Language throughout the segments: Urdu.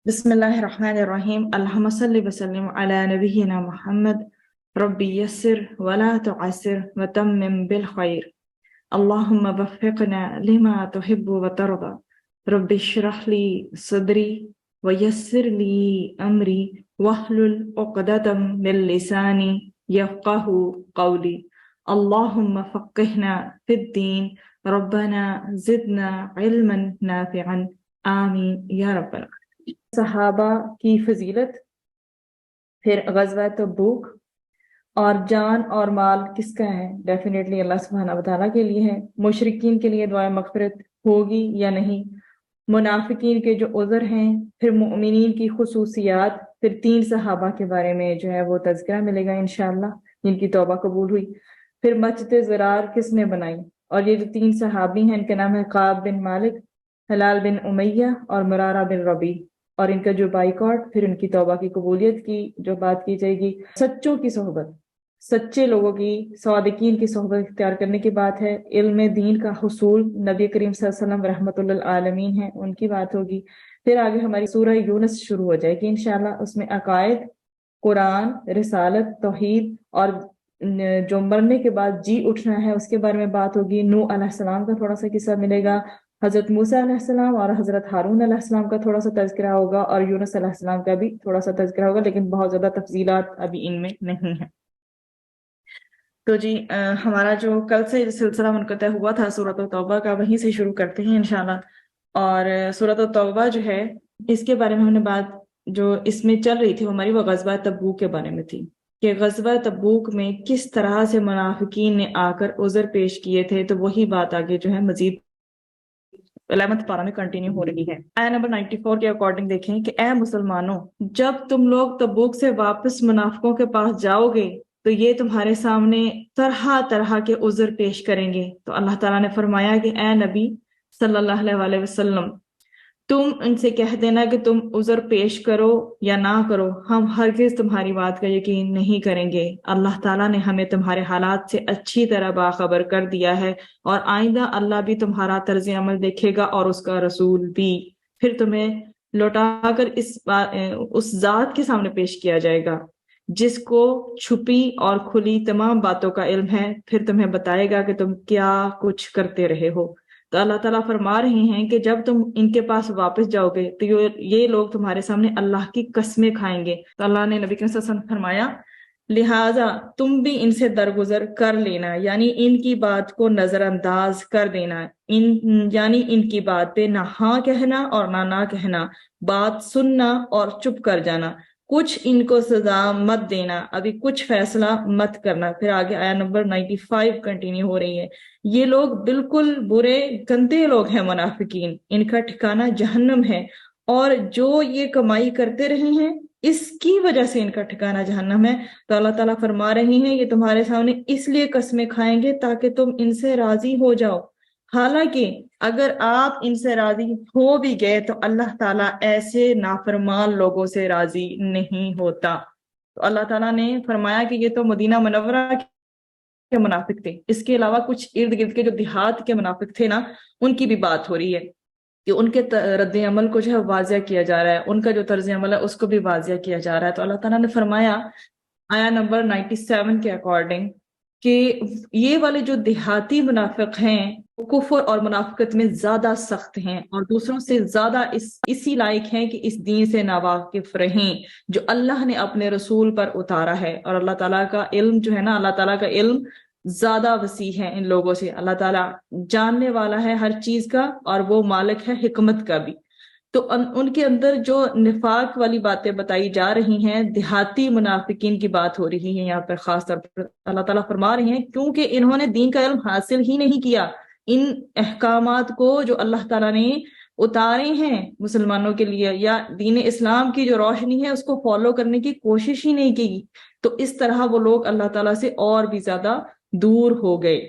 بسم الله الرحمن الرحيم اللهم صل وسلم على نبينا محمد ربي يسر ولا تعسر وتمم بالخير اللهم وفقنا لما تحب وترضى رب اشرح لي صدري ويسر لي أمري واحلل عقدة من لساني يفقه قولي اللهم فقهنا في الدين ربنا زدنا علما نافعا آمين يا رب العالمين۔ صحابہ کی فضیلت، پھر غزوہ تبوک، اور جان اور مال کس کا ہے؟ ڈیفینیٹلی اللہ سبحانہ وتعالیٰ کے لیے ہے۔ مشرکین کے لیے دعائے مغفرت ہوگی یا نہیں؟ منافقین کے جو عذر ہیں، پھر مؤمنین کی خصوصیات، پھر 3 صحابہ کے بارے میں جو ہے وہ تذکرہ ملے گا انشاءاللہ جن کی توبہ قبول ہوئی۔ پھر مسجد زرار کس نے بنائی؟ اور یہ جو 3 صحابی ہیں ان کے نام ہے قعب بن مالک، ہلال بن امیہ اور مرارہ بن ربیع، اور ان کا جو بائیکاٹ، پھر ان کی توبہ کی قبولیت کی جو بات کی جائے گی۔ سچوں کی صحبت، سچے لوگوں کی، صادقین کی صحبت اختیار کرنے کی بات ہے۔ علم دین کا حصول، نبی کریم صلی اللہ علیہ وسلم رحمۃ للعالمین ہیں، ان کی بات ہوگی۔ پھر آگے ہماری سورہ یونس شروع ہو جائے گی انشاءاللہ، اس میں عقائد، قرآن، رسالت، توحید، اور جو مرنے کے بعد جی اٹھنا ہے اس کے بارے میں بات ہوگی۔ نوح علیہ السلام کا تھوڑا سا قصہ ملے گا، حضرت موسیٰ علیہ السلام اور حضرت ہارون علیہ السلام کا تھوڑا سا تذکرہ ہوگا، اور یونس علیہ السلام کا بھی تھوڑا سا تذکرہ ہوگا، لیکن بہت زیادہ تفصیلات ابھی ان میں نہیں ہیں۔ تو جی ہمارا جو کل سے سلسلہ منقطع ہوا تھا سورۃ التوبہ کا، وہیں سے شروع کرتے ہیں انشاءاللہ۔ اور سورۃ التوبہ جو ہے اس کے بارے میں ہم نے بات جو اس میں چل رہی تھی ہماری، وہ غزوہ تبوک کے بارے میں تھی کہ غزوہ تبوک میں کس طرح سے منافقین نے آ کر عذر پیش کیے تھے۔ تو وہی بات آگے جو ہے مزید 11th پارہ میں کنٹینیو ہو رہی ہے۔ آیہ نمبر 94 کے اکارڈنگ دیکھیں کہ اے مسلمانوں، جب تم لوگ تبوک سے واپس منافقوں کے پاس جاؤ گے تو یہ تمہارے سامنے طرح طرح کے عذر پیش کریں گے۔ تو اللہ تعالیٰ نے فرمایا کہ اے نبی صلی اللہ علیہ وسلم، تم ان سے کہہ دینا کہ تم عذر پیش کرو یا نہ کرو، ہم ہرگز تمہاری بات کا یقین نہیں کریں گے۔ اللہ تعالیٰ نے ہمیں تمہارے حالات سے اچھی طرح باخبر کر دیا ہے، اور آئندہ اللہ بھی تمہارا طرز عمل دیکھے گا اور اس کا رسول بھی۔ پھر تمہیں لوٹا کر اس ذات کے سامنے پیش کیا جائے گا جس کو چھپی اور کھلی تمام باتوں کا علم ہے، پھر تمہیں بتائے گا کہ تم کیا کچھ کرتے رہے ہو۔ تو اللہ تعالیٰ فرما رہے ہیں کہ جب تم ان کے پاس واپس جاؤ گے تو یہ لوگ تمہارے سامنے اللہ کی قسمیں کھائیں گے۔ تو اللہ نے نبی کریم صلی اللہ علیہ وسلم فرمایا لہٰذا تم بھی ان سے درگزر کر لینا، یعنی ان کی بات کو نظر انداز کر دینا، یعنی ان کی بات پہ نہ ہاں کہنا اور نہ کہنا، بات سننا اور چپ کر جانا، کچھ ان کو سزا مت دینا، ابھی کچھ فیصلہ مت کرنا۔ پھر آگے آیہ نمبر 95 کنٹینیو ہو رہی ہے۔ یہ لوگ بالکل برے گندے لوگ ہیں منافقین، ان کا ٹھکانہ جہنم ہے، اور جو یہ کمائی کرتے رہے ہیں اس کی وجہ سے ان کا ٹھکانہ جہنم ہے۔ تو اللہ تعالیٰ فرما رہے ہیں یہ تمہارے سامنے اس لیے قسمیں کھائیں گے تاکہ تم ان سے راضی ہو جاؤ، حالانکہ اگر آپ ان سے راضی ہو بھی گئے تو اللہ تعالیٰ ایسے نافرمان لوگوں سے راضی نہیں ہوتا۔ تو اللہ تعالیٰ نے فرمایا کہ یہ تو مدینہ منورہ کے منافق تھے، اس کے علاوہ کچھ ارد گرد کے جو دیہات کے منافق تھے نا، ان کی بھی بات ہو رہی ہے کہ ان کے رد عمل کو جو ہے واضح کیا جا رہا ہے، ان کا جو طرز عمل ہے اس کو بھی واضح کیا جا رہا ہے۔ تو اللہ تعالیٰ نے فرمایا آیہ نمبر 97 کے اکارڈنگ کہ یہ والے جو دیہاتی منافق ہیں وہ کفر اور منافقت میں زیادہ سخت ہیں، اور دوسروں سے زیادہ اسی لائق ہیں کہ اس دین سے ناواقف رہیں جو اللہ نے اپنے رسول پر اتارا ہے۔ اور اللہ تعالیٰ کا علم جو ہے نا، اللہ تعالیٰ کا علم زیادہ وسیع ہے ان لوگوں سے، اللہ تعالیٰ جاننے والا ہے ہر چیز کا، اور وہ مالک ہے حکمت کا بھی۔ تو ان کے اندر جو نفاق والی باتیں بتائی جا رہی ہیں، دیہاتی منافقین کی بات ہو رہی ہے یہاں پر خاص طور پر۔ اللہ تعالیٰ فرما رہے ہیں کیونکہ انہوں نے دین کا علم حاصل ہی نہیں کیا، ان احکامات کو جو اللہ تعالیٰ نے اتارے ہیں مسلمانوں کے لیے، یا دین اسلام کی جو روشنی ہے اس کو فالو کرنے کی کوشش ہی نہیں کی، تو اس طرح وہ لوگ اللہ تعالیٰ سے اور بھی زیادہ دور ہو گئے۔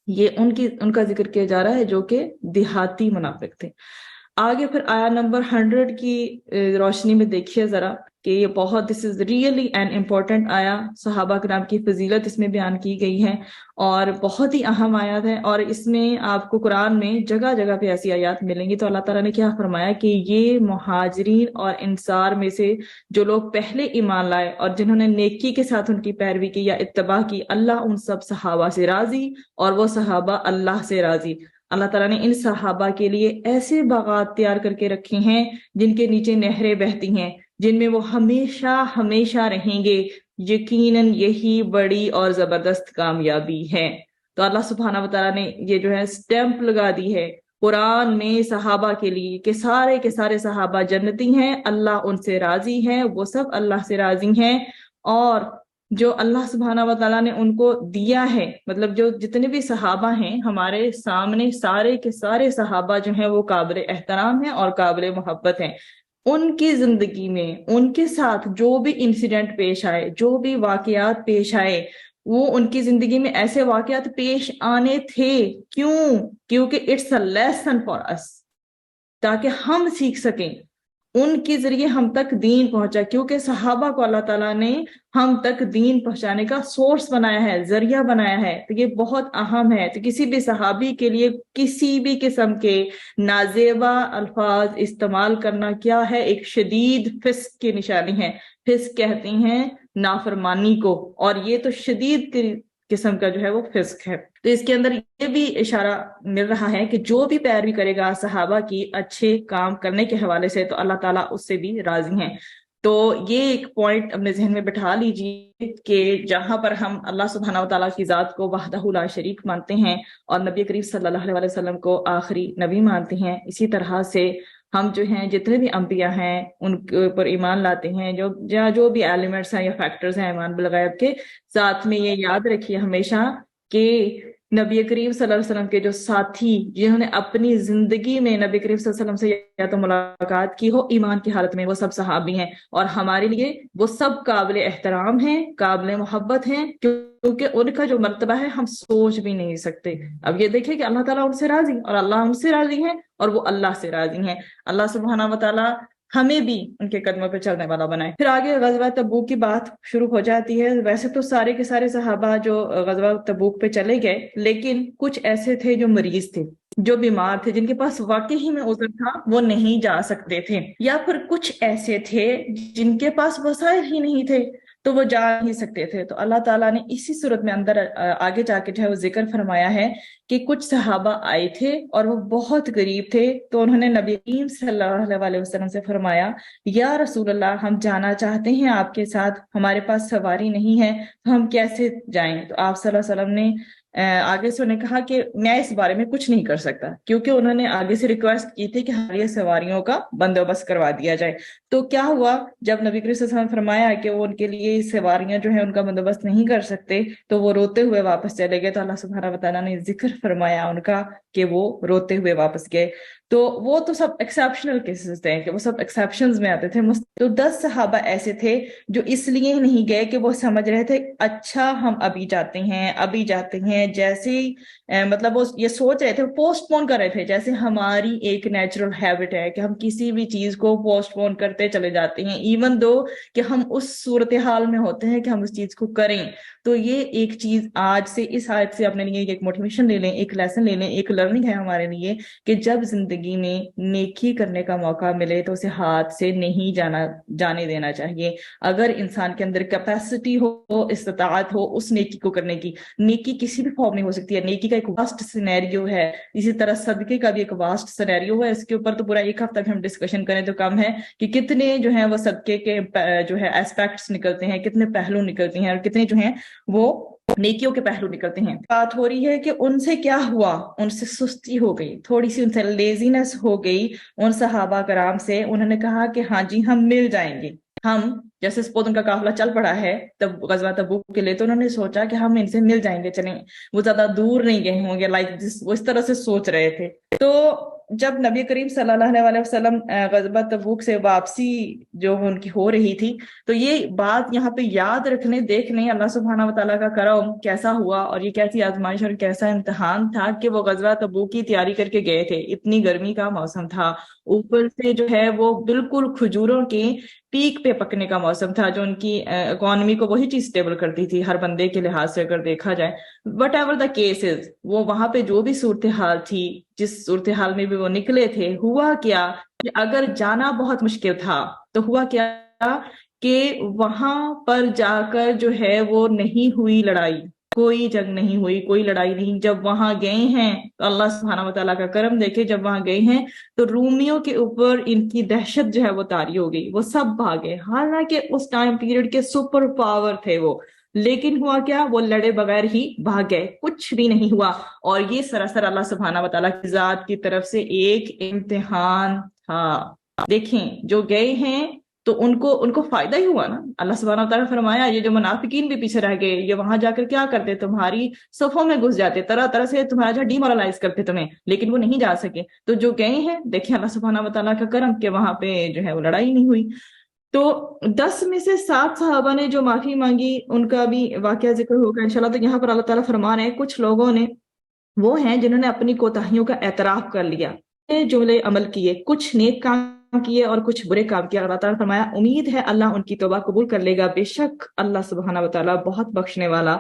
یہ ان کا ذکر کیا جا رہا ہے جو کہ دیہاتی منافق تھے۔ آگے پھر آیہ نمبر 100 کی روشنی میں دیکھیے ذرا کہ یہ بہت دس از ریئلی این امپورٹنٹ آیا، صحابہ کرام کی فضیلت اس میں بیان کی گئی ہے اور بہت ہی اہم آیات ہے، اور اس میں آپ کو قرآن میں جگہ جگہ پہ ایسی آیات ملیں گی۔ تو اللہ تعالیٰ نے کیا فرمایا کہ یہ مہاجرین اور انصار میں سے جو لوگ پہلے ایمان لائے اور جنہوں نے نیکی کے ساتھ ان کی پیروی کی یا اتباع کی، اللہ ان سب صحابہ سے راضی اور وہ صحابہ اللہ سے راضی۔ اللہ تعالیٰ نے ان صحابہ کے لیے ایسے باغات تیار کر کے رکھے ہیں جن کے نیچے نہریں بہتی ہیں، جن میں وہ ہمیشہ ہمیشہ رہیں گے۔ یقیناً یہی بڑی اور زبردست کامیابی ہے۔ تو اللہ سبحانہ وتعالیٰ نے یہ جو ہے سٹیمپ لگا دی ہے قرآن میں صحابہ کے لیے کہ سارے کے سارے صحابہ جنتی ہیں، اللہ ان سے راضی ہے، وہ سب اللہ سے راضی ہیں، اور جو اللہ سبحانہ وتعالیٰ نے ان کو دیا ہے، مطلب جو جتنے بھی صحابہ ہیں ہمارے سامنے، سارے کے سارے صحابہ جو ہیں وہ قابل احترام ہیں اور قابل محبت ہیں۔ ان کی زندگی میں ان کے ساتھ جو بھی انسیڈنٹ پیش آئے، جو بھی واقعات پیش آئے، وہ ان کی زندگی میں ایسے واقعات پیش آنے تھے۔ کیونکہ اٹس اے لیسن فار اس، تاکہ ہم سیکھ سکیں، ان کے ذریعے ہم تک دین پہنچا، کیونکہ صحابہ کو اللہ تعالیٰ نے ہم تک دین پہنچانے کا سورس بنایا ہے، ذریعہ بنایا ہے۔ تو یہ بہت اہم ہے۔ تو کسی بھی صحابی کے لیے کسی بھی قسم کے نازیبا الفاظ استعمال کرنا کیا ہے؟ ایک شدید فسق کی نشانی ہے۔ فسق کہتے ہیں نافرمانی کو، اور یہ تو شدید قسم کا جو ہے وہ فسق ہے۔ تو اس کے اندر یہ بھی اشارہ مل رہا ہے کہ جو بھی پیروی کرے گا صحابہ کی اچھے کام کرنے کے حوالے سے، تو اللہ تعالیٰ اس سے بھی راضی ہیں۔ تو یہ ایک پوائنٹ اپنے ذہن میں بٹھا لیجیے کہ جہاں پر ہم اللہ سبحانہ وتعالیٰ کی ذات کو وحدہ لا شریک مانتے ہیں اور نبی کریم صلی اللہ علیہ وسلم کو آخری نبی مانتے ہیں، اسی طرح سے ہم جو ہیں جتنے بھی انبیاء ہیں ان کے اوپر ایمان لاتے ہیں۔ جو بھی ایلیمنٹس ہیں یا فیکٹرز ہیں ایمان بالغیب کے، ساتھ میں یہ یاد رکھیے ہمیشہ کہ نبی کریم صلی اللہ علیہ وسلم کے جو ساتھی جنہوں نے اپنی زندگی میں نبی کریم صلی اللہ علیہ وسلم سے یا تو ملاقات کی ہو ایمان کی حالت میں، وہ سب صحابی ہیں، اور ہمارے لیے وہ سب قابل احترام ہیں، قابل محبت ہیں، کیونکہ ان کا جو مرتبہ ہے ہم سوچ بھی نہیں سکتے۔ اب یہ دیکھیں کہ اللہ تعالیٰ ان سے راضی اور اللہ ان سے راضی ہیں اور وہ اللہ سے راضی ہیں۔ اللہ سبحانہ وتعالیٰ ہمیں بھی ان کے قدموں پہ چلنے والا بنائے۔ پھر آگے غزوہ تبوک کی بات شروع ہو جاتی ہے۔ ویسے تو سارے کے سارے صحابہ جو غزوہ تبوک پہ چلے گئے، لیکن کچھ ایسے تھے جو مریض تھے، جو بیمار تھے، جن کے پاس واقعی میں عذر تھا، وہ نہیں جا سکتے تھے، یا پھر کچھ ایسے تھے جن کے پاس وسائل ہی نہیں تھے تو وہ جا نہیں سکتے تھے۔ تو اللہ تعالیٰ نے اسی صورت میں اندر آگے جا کے جو ہے وہ ذکر فرمایا ہے کہ کچھ صحابہ آئے تھے اور وہ بہت غریب تھے، تو انہوں نے نبی کریم صلی اللہ علیہ وسلم سے فرمایا، یا رسول اللہ، ہم جانا چاہتے ہیں آپ کے ساتھ، ہمارے پاس سواری نہیں ہے، تو ہم کیسے جائیں؟ تو آپ صلی اللہ علیہ وسلم نے آگے سے انہیں کہا کہ میں اس بارے میں کچھ نہیں کر سکتا، کیونکہ انہوں نے آگے سے ریکویسٹ کی تھی کہ ہماری سواریوں کا بندوبست کروا دیا جائے۔ تو کیا ہوا، جب نبی کریم صلی اللہ علیہ وسلم نے فرمایا کہ وہ ان کے لیے سواریاں جو ہیں ان کا بندوبست نہیں کر سکتے، تو وہ روتے ہوئے واپس چلے گئے۔ تو اللہ سبحانہ وتعالیٰ نے ذکر فرمایا ان کا کہ وہ روتے ہوئے واپس گئے۔ تو وہ تو سب ایکسیپشنل کیسز تھے کہ وہ سب ایکسیپشنز میں آتے تھے۔ تو 10 صحابہ ایسے تھے جو اس لیے نہیں گئے کہ وہ سمجھ رہے تھے اچھا ہم ابھی جاتے ہیں، جیسے مطلب وہ یہ سوچ رہے تھے، پوسٹ پون کر رہے تھے، جیسے ہماری ایک نیچرل ہیبٹ ہے کہ ہم کسی بھی چیز کو پوسٹ پون کرتے چلے جاتے ہیں، ایون دو کہ ہم اس صورتحال میں ہوتے ہیں کہ ہم اس چیز کو کریں۔ تو یہ ایک چیز آج سے اس آیت سے اپنے لیے ایک موٹیویشن لے لیں، ایک لیسن لے لیں، ایک لرننگ ہے ہمارے لیے کہ جب زندگی میں نیکی کرنے کا موقع ملے تو اسے ہاتھ سے نہیں جانے دینا چاہیے۔ اگر انسان کے اندر کیپیسٹی ہو، استطاعت ہو اس نیکی کو کرنے کی، نیکی کسی بھی فارم میں ہو سکتی ہے، نیکی کا ایک واسٹ سینیریو ہے، اسی طرح صدقے کا بھی ایک واسٹ سینیریو ہے۔ اس کے اوپر تو پورا ایک ہفتہ ہم ڈسکشن کریں تو کم ہے کہ کتنے جو ہیں وہ صدقے کے جو ہے ایسپیکٹس نکلتے ہیں، کتنے پہلو نکلتے ہیں، اور کتنے جو ہیں وہ نیکیوں کے پہلو نکلتے ہیں۔ بات ہو رہی ہے کہ ان سے کیا ہوا، ان سے سستی ہو گئی، تھوڑی سی ان سے لیزینس ہو گئی ان صحابہ کرام سے۔ انہوں نے کہا کہ ہاں جی ہم مل جائیں گے، ہم جیسے سپوز ان کا قافلہ چل پڑا ہے تب غزوہ تبوک کے لیے، تو انہوں نے سوچا کہ ہم ان سے مل جائیں گے، چلیں وہ زیادہ دور نہیں گئے ہوں گے، وہ اس طرح سے سوچ رہے تھے۔ تو جب نبی کریم صلی اللہ علیہ وسلم غزوہ تبوک سے واپسی جو ان کی ہو رہی تھی، تو یہ بات یہاں پہ یاد رکھنے دیکھنے اللہ سبحانہ و تعالیٰ کا کرم کیسا ہوا، اور یہ کیسی آزمائش اور کیسا امتحان تھا کہ وہ غزوہ تبوک کی تیاری کر کے گئے تھے۔ اتنی گرمی کا موسم تھا، اوپر سے جو ہے وہ بالکل کھجوروں کے پیک پہ پکنے کا موسم تھا، جو ان کی اکانومی کو وہی چیز سٹیبل کرتی تھی ہر بندے کے لحاظ سے اگر دیکھا جائے۔ وٹ ایور دا کیسز، وہ وہاں پہ جو بھی صورتحال تھی، جس صورتحال میں بھی وہ نکلے تھے، ہوا کیا کہ اگر جانا بہت مشکل تھا تو ہوا کیا کہ وہاں پر جا کر جو ہے وہ نہیں ہوئی لڑائی، کوئی جنگ نہیں ہوئی، کوئی لڑائی نہیں۔ جب وہاں گئے ہیں تو اللہ سبحانہ و تعالیٰ کا کرم دیکھے، جب وہاں گئے ہیں تو رومیوں کے اوپر ان کی دہشت جو ہے وہ طاری ہو گئی، وہ سب بھاگے، حالانکہ اس ٹائم پیریڈ کے سپر پاور تھے وہ، لیکن ہوا کیا، وہ لڑے بغیر ہی بھاگ گئے، کچھ بھی نہیں ہوا۔ اور یہ سراسر اللہ سبحانہ و تعالیٰ کی ذات کی طرف سے ایک امتحان تھا۔ دیکھیں جو گئے ہیں تو ان کو فائدہ ہی ہوا نا۔ اللہ سبحانہ وتعالیٰ نے فرمایا یہ جو منافقین بھی پیچھے رہ گئے، یہ وہاں جا کر کیا کرتے، تمہاری صفوں میں گھس جاتے، طرح طرح سے تمہارا جو ڈی مورلائز کرتے تمہیں، لیکن وہ نہیں جا سکے۔ تو جو گئے ہیں دیکھیں اللہ سبحانہ وتعالیٰ کا کرم کہ وہاں پہ جو ہے وہ لڑائی نہیں ہوئی۔ تو 10 میں سے 7 صحابہ نے جو معافی مانگی ان کا بھی واقعہ ذکر ہوگا انشاءاللہ۔ تو یہاں پر اللہ تعالیٰ فرما رہے ہیں کچھ لوگوں نے وہ ہیں جنہوں نے اپنی کوتاہیوں کا اعتراف کر لیا، جملے عمل کیے، کچھ نیک کام کیے اور کچھ برے کام کیے۔ اللہ تعالیٰ نے فرمایا امید ہے اللہ ان کی توبہ قبول کر لے گا، بے شک اللہ سبحانہ و تعالیٰ بہت بخشنے والا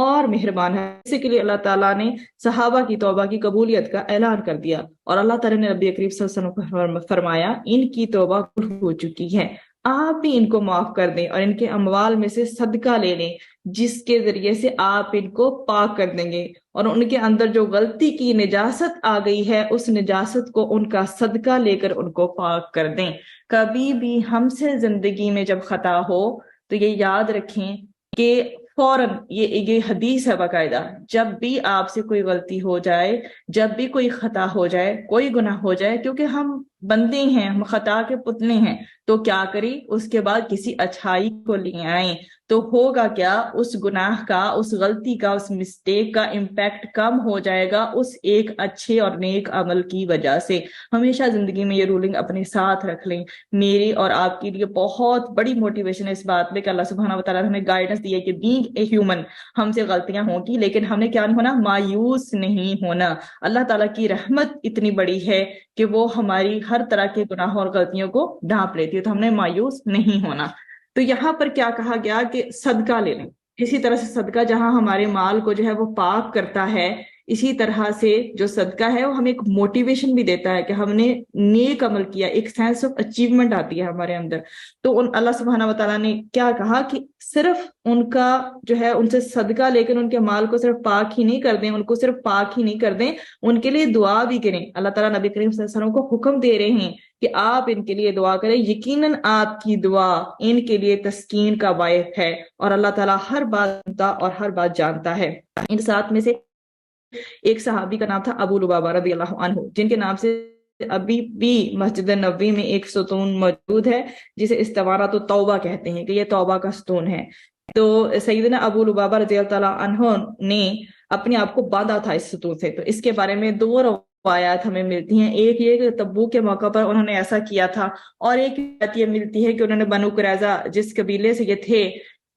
اور مہربان ہے۔ اسی کے لیے اللہ تعالیٰ نے صحابہ کی توبہ کی قبولیت کا اعلان کر دیا، اور اللہ تعالیٰ نے نبی کریم صلی اللہ علیہ وسلم کو فرمایا ان کی توبہ قبول ہو چکی ہے، آپ بھی ان کو معاف کر دیں اور ان کے اموال میں سے صدقہ لے لیں، جس کے ذریعے سے آپ ان کو پاک کر دیں گے، اور ان کے اندر جو غلطی کی نجاست آ گئی ہے اس نجاست کو ان کا صدقہ لے کر ان کو پاک کر دیں۔ کبھی بھی ہم سے زندگی میں جب خطا ہو تو یہ یاد رکھیں کہ فوراً یہ حدیث ہے باقاعدہ، جب بھی آپ سے کوئی غلطی ہو جائے، جب بھی کوئی خطا ہو جائے، کوئی گناہ ہو جائے، کیونکہ ہم بندے ہیں، ہم خطا کے پتلے ہیں، تو کیا کریں اس کے بعد کسی اچھائی کو لے آئیں، تو ہوگا کیا، اس گناہ کا، اس غلطی کا، اس مسٹیک کا امپیکٹ کم ہو جائے گا اس ایک اچھے اور نیک عمل کی وجہ سے۔ ہمیشہ زندگی میں یہ رولنگ اپنے ساتھ رکھ لیں۔ میری اور آپ کے لیے بہت بڑی موٹیویشن ہے اس بات میں کہ اللہ سبحانہ و تعالیٰ نے ہمیں گائیڈنس دی ہے کہ بینگ اے ہیومن، ہم سے غلطیاں ہوں گی لیکن ہم نے کیا نہیں ہونا، مایوس نہیں ہونا۔ اللہ تعالیٰ کی رحمت اتنی بڑی ہے کہ وہ ہماری ہر طرح کے گناہوں اور غلطیوں کو ڈھانپ لیتی ہے، تو ہم نے مایوس نہیں ہونا۔ تو یہاں پر کیا کہا گیا کہ صدقہ لے لیں، اسی طرح سے صدقہ جہاں ہمارے مال کو جو ہے وہ پاک کرتا ہے، اسی طرح سے جو صدقہ ہے وہ ہمیں ایک موٹیویشن بھی دیتا ہے کہ ہم نے نیک عمل کیا، ایک سینس آف اچیومنٹ آتی ہے ہمارے اندر۔ تو اللہ سبحانہ و تعالیٰ نے کیا کہا کہ صرف ان کا جو ہے ان سے صدقہ لے کر ان کے مال کو صرف پاک ہی نہیں کر دیں، ان کو صرف پاک ہی نہیں کر دیں، ان کے لیے دعا بھی کریں۔ اللہ تعالیٰ نبی کریم صلی اللہ علیہ وسلم کو حکم دے رہے ہیں کہ آپ ان کے لیے دعا کریں، یقیناً آپ کی دعا ان کے لیے تسکین کا باعث ہے، اور اللہ تعالیٰ ہر بات سنتا اور ہر بات جانتا ہے۔ ان 7 میں سے ایک صحابی کا نام تھا ابو لبابہ رضی اللہ عنہ، جن کے نام سے ابھی بھی مسجد نبوی میں ایک ستون موجود ہے جسے استوارۃ التوبہ کہتے ہیں، کہ یہ توبہ کا ستون ہے۔ تو سیدنا ابو لبابہ رضی اللہ تعالیٰ عنہ نے اپنے آپ کو باندھا تھا اس ستون سے۔ تو اس کے بارے میں 2 روایات ہمیں ملتی ہیں، ایک یہ کہ تبوک کے موقع پر انہوں نے ایسا کیا تھا، اور ایک بات یہ ملتی ہے کہ انہوں نے بنو قریظہ جس قبیلے سے یہ تھے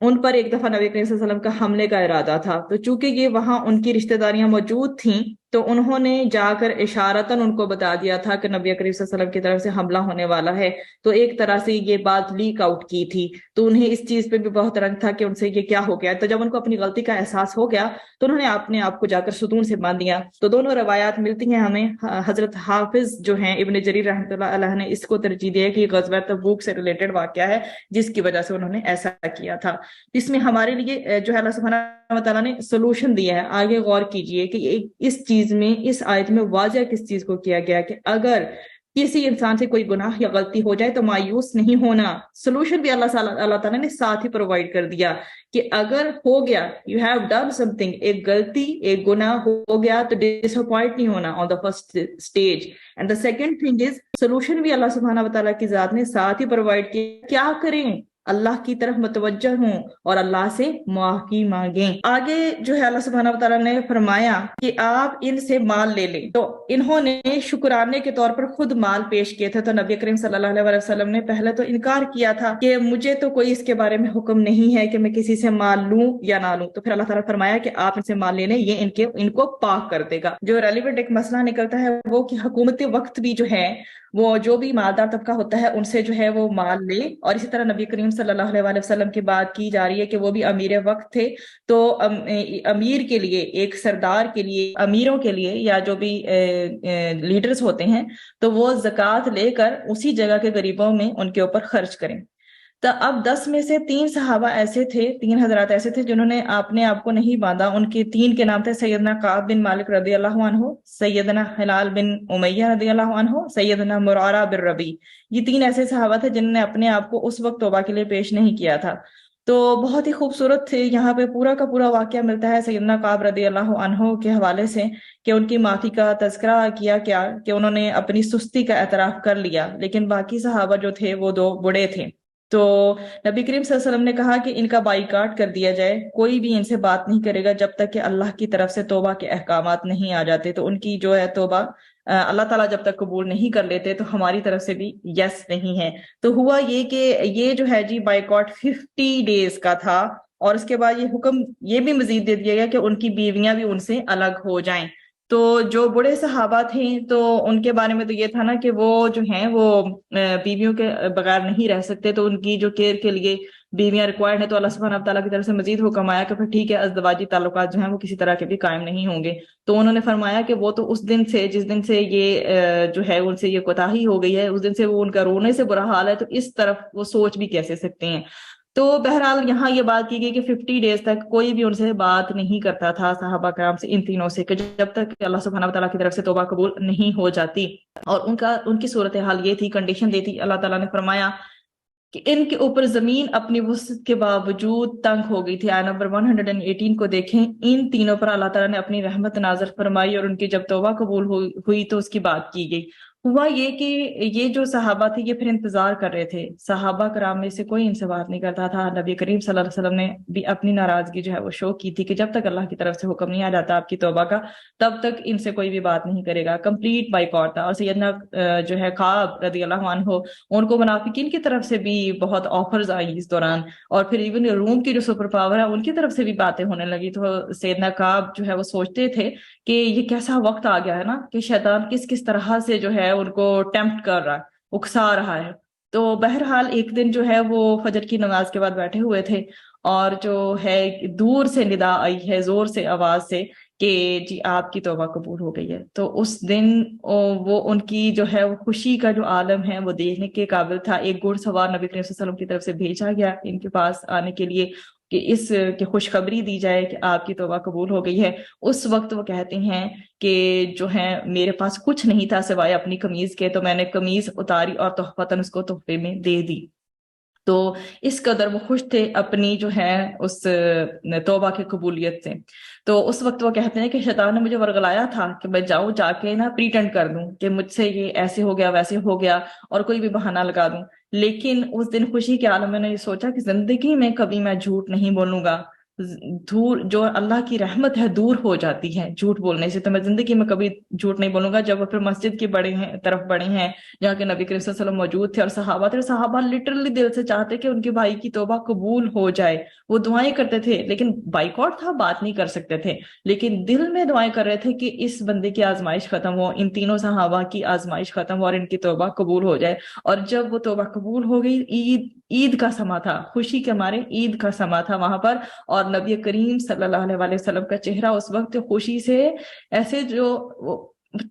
ان پر ایک دفعہ نبی کریم صلی اللہ علیہ وسلم کا حملے کا ارادہ تھا۔ تو چونکہ یہ وہاں ان کی رشتہ داریاں موجود تھیں تو انہوں نے جا کر اشارتاً ان کو بتا دیا تھا کہ نبی کریم صلی اللہ علیہ وسلم کی طرف سے حملہ ہونے والا ہے، تو ایک طرح سے یہ بات لیک آؤٹ کی تھی۔ تو انہیں اس چیز پہ بھی بہت رنج تھا کہ ان سے یہ کیا ہو گیا۔ تو جب ان کو اپنی غلطی کا احساس ہو گیا تو انہوں نے اپنے آپ کو جا کر ستون سے باندھ دیا۔ تو دونوں روایات ملتی ہیں ہمیں۔ حضرت حافظ جو ہیں ابن جریر رحمۃ اللہ علیہ نے اس کو ترجیح دی ہے کہ غزوہ تبوک سے ریلیٹڈ واقعہ ہے جس کی وجہ سے انہوں نے ایسا کیا تھا۔ اس میں ہمارے لیے جو ہے اللہ سبحانہ و تعالیٰ نے سولوشن دیا ہے، آگے غور کیجئے کہ اس چیز میں، اس آیت میں واضح کس چیز کو کیا گیا کہ اگر کسی انسان سے کوئی گناہ یا غلطی ہو جائے تو مایوس نہیں ہونا۔ سولوشن بھی اللہ تعالیٰ نے ساتھ ہی پرووائڈ کر دیا کہ اگر ہو گیا، you have done some thing, ایک غلطی، ایک گناہ ہو گیا تو ڈس اپوائنٹ نہیں ہونا on the first stage. And the second thing is, solution بھی اللہ سبحانہ و تعالیٰ کی ذات نے ساتھ ہی پرووائڈ کیا۔ کیا کریں اللہ کی طرف متوجہ ہوں اور اللہ سے معافی مانگیں۔ آگے جو ہے اللہ سبحانہ وتعالیٰ نے فرمایا کہ آپ ان سے مال لے لیں، تو انہوں نے شکرانے کے طور پر خود مال پیش کیے تھے، تو نبی کریم صلی اللہ علیہ وسلم نے پہلے تو انکار کیا تھا کہ مجھے تو کوئی اس کے بارے میں حکم نہیں ہے کہ میں کسی سے مال لوں یا نہ لوں، تو پھر اللہ تعالیٰ نے فرمایا کہ آپ ان سے مال لے لیں، یہ ان کو پاک کر دے گا۔ جو ریلیونٹ ایک مسئلہ نکلتا ہے وہ کہ حکومتی وقت بھی جو ہے وہ جو بھی مالدار طبقہ ہوتا ہے ان سے جو ہے وہ مال لے، اور اسی طرح نبی کریم صلی اللہ علیہ وسلم کی بات کی جا رہی ہے کہ وہ بھی امیر وقت تھے، تو امیر کے لیے، ایک سردار کے لیے، امیروں کے لیے یا جو بھی لیڈرز ہوتے ہیں، تو وہ زکوٰۃ لے کر اسی جگہ کے غریبوں میں ان کے اوپر خرچ کریں۔ تو اب 10 میں سے 3 صحابہ ایسے تھے، 3 حضرات ایسے تھے جنہوں نے اپنے آپ کو نہیں باندھا۔ ان کے 3 کے نام تھے سیدنا کعب بن مالک رضی اللہ عنہ، سیدنا ہلال بن امیہ رضی اللہ عنہ، سیدنا مرارہ بن ربیع۔ یہ 3 ایسے صحابہ تھے جنہوں نے اپنے آپ کو اس وقت توبہ کے لیے پیش نہیں کیا تھا۔ تو بہت ہی خوبصورت تھے، یہاں پہ پورا کا پورا واقعہ ملتا ہے سیدنا کعب رضی اللہ عنہ کے حوالے سے کہ ان کی معافی کا تذکرہ کیا کیا کہ انہوں نے اپنی سستی کا اعتراف کر لیا، لیکن باقی صحابہ جو تھے وہ 2 بوڑھے تھے۔ تو نبی کریم صلی اللہ علیہ وسلم نے کہا کہ ان کا بائیکاٹ کر دیا جائے، کوئی بھی ان سے بات نہیں کرے گا جب تک کہ اللہ کی طرف سے توبہ کے احکامات نہیں آ جاتے۔ تو ان کی جو ہے توبہ اللہ تعالیٰ جب تک قبول نہیں کر لیتے تو ہماری طرف سے بھی یس نہیں ہے۔ تو ہوا یہ کہ یہ جو ہے جی بائیکاٹ 50 ڈیز کا تھا، اور اس کے بعد یہ حکم یہ بھی مزید دے دیا گیا کہ ان کی بیویاں بھی ان سے الگ ہو جائیں۔ تو جو بڑے صحابہ تھے تو ان کے بارے میں تو یہ تھا نا کہ وہ جو ہیں وہ بیویوں کے بغیر نہیں رہ سکتے، تو ان کی جو کیئر کے لیے بیویاں ریکوائرڈ ہیں، تو اللہ سبحانہ تعالیٰ کی طرف سے مزید حکم آیا کہ پھر ٹھیک ہے ازدواجی تعلقات جو ہیں وہ کسی طرح کے بھی قائم نہیں ہوں گے۔ تو انہوں نے فرمایا کہ وہ تو اس دن سے، جس دن سے یہ جو ہے ان سے یہ کوتاہی ہو گئی ہے، اس دن سے وہ ان کا رونے سے برا حال ہے، تو اس طرف وہ سوچ بھی کیسے سکتے ہیں۔ تو بہرحال یہاں یہ بات کی گئی کہ 50 ڈیز تک کوئی بھی ان سے بات نہیں کرتا تھا صحابہ کرام سے، ان تینوں سے، کہ جب تک کہ اللہ سبحانہ تعالیٰ کی طرف سے توبہ قبول نہیں ہو جاتی۔ اور ان کی صورتحال یہ تھی، کنڈیشن دی تھی، اللہ تعالیٰ نے فرمایا کہ ان کے اوپر زمین اپنی وسعت کے باوجود تنگ ہو گئی تھی۔ آیت نمبر 118 کو دیکھیں، ان تینوں پر اللہ تعالیٰ نے اپنی رحمت نازل فرمائی، اور ان کی جب توبہ قبول ہوئی تو اس کی بات کی گئی۔ ہوا یہ کہ یہ جو صحابہ تھے یہ پھر انتظار کر رہے تھے، صحابہ کرام میں سے کوئی ان سے بات نہیں کرتا تھا۔ نبی کریم صلی اللہ علیہ وسلم نے بھی اپنی ناراضگی جو ہے وہ شو کی تھی کہ جب تک اللہ کی طرف سے حکم نہیں آ جاتا آپ کی توبہ کا، تب تک ان سے کوئی بھی بات نہیں کرے گا، کمپلیٹ بائیکاٹ تھا۔ اور سیدنا جو ہے کعب رضی اللہ عنہ، ان کو منافقین کی طرف سے بھی بہت آفرز آئی اس دوران، اور پھر ایون روم کی جو سپر پاور ہے ان کی طرف سے بھی باتیں ہونے لگی۔ تو سیدنا کعب جو ہے وہ سوچتے تھے کہ یہ کیسا وقت آ گیا ہے نا کہ شیطان کس طرح سے جو ہے ان کو ٹیمپٹ کر رہا ہے، اکسا رہا ہے۔ تو بہرحال ایک دن جو ہے وہ فجر کی نماز کے بعد بیٹھے ہوئے تھے، اور جو ہے دور سے ندا آئی ہے، زور سے آواز سے، کہ جی آپ کی توبہ قبول ہو گئی ہے۔ تو اس دن وہ ان کی جو ہے وہ خوشی کا جو عالم ہے وہ دیکھنے کے قابل تھا۔ ایک گھڑ سوار نبی کریم صلی اللہ علیہ وسلم کی طرف سے بھیجا گیا ان کے پاس آنے کے لیے کہ اس کی خوشخبری دی جائے کہ آپ کی توبہ قبول ہو گئی ہے۔ اس وقت وہ کہتے ہیں کہ جو ہے میرے پاس کچھ نہیں تھا سوائے اپنی قمیض کے، تو میں نے قمیض اتاری اور تحفتاً اس کو تحفے میں دے دی۔ تو اس قدر وہ خوش تھے اپنی جو ہے اس توبہ کی قبولیت سے۔ تو اس وقت وہ کہتے ہیں کہ شیطان نے مجھے ورغلایا تھا کہ میں جاؤں جا کے نا پریٹینڈ کر دوں کہ مجھ سے یہ ایسے ہو گیا ویسے ہو گیا، اور کوئی بھی بہانہ لگا دوں، لیکن اس دن خوشی کے عالم میں نے یہ سوچا کہ زندگی میں کبھی میں جھوٹ نہیں بولوں گا۔ جو اللہ کی رحمت ہے دور ہو جاتی ہے جھوٹ بولنے سے، تو میں زندگی میں کبھی جھوٹ نہیں بولوں گا۔ جب وہ پھر مسجد کی طرف بڑے ہیں جہاں کے نبی کریم صلی اللہ علیہ وسلم موجود تھے اور صحابہ تھے، صحابہ لٹرلی دل سے چاہتے کہ ان کے بھائی کی توبہ قبول ہو جائے، وہ دعائیں کرتے تھے، لیکن بائیکاٹ تھا، بات نہیں کر سکتے تھے، لیکن دل میں دعائیں کر رہے تھے کہ اس بندے کی آزمائش ختم ہو، ان تینوں صحابہ کی آزمائش ختم ہو اور ان کی توبہ قبول ہو جائے۔ اور جب وہ توبہ قبول ہو گئی، عید کا سما تھا، خوشی کے مارے عید کا سما تھا وہاں پر، اور نبی کریم صلی اللہ علیہ وسلم کا چہرہ اس وقت خوشی سے ایسے جو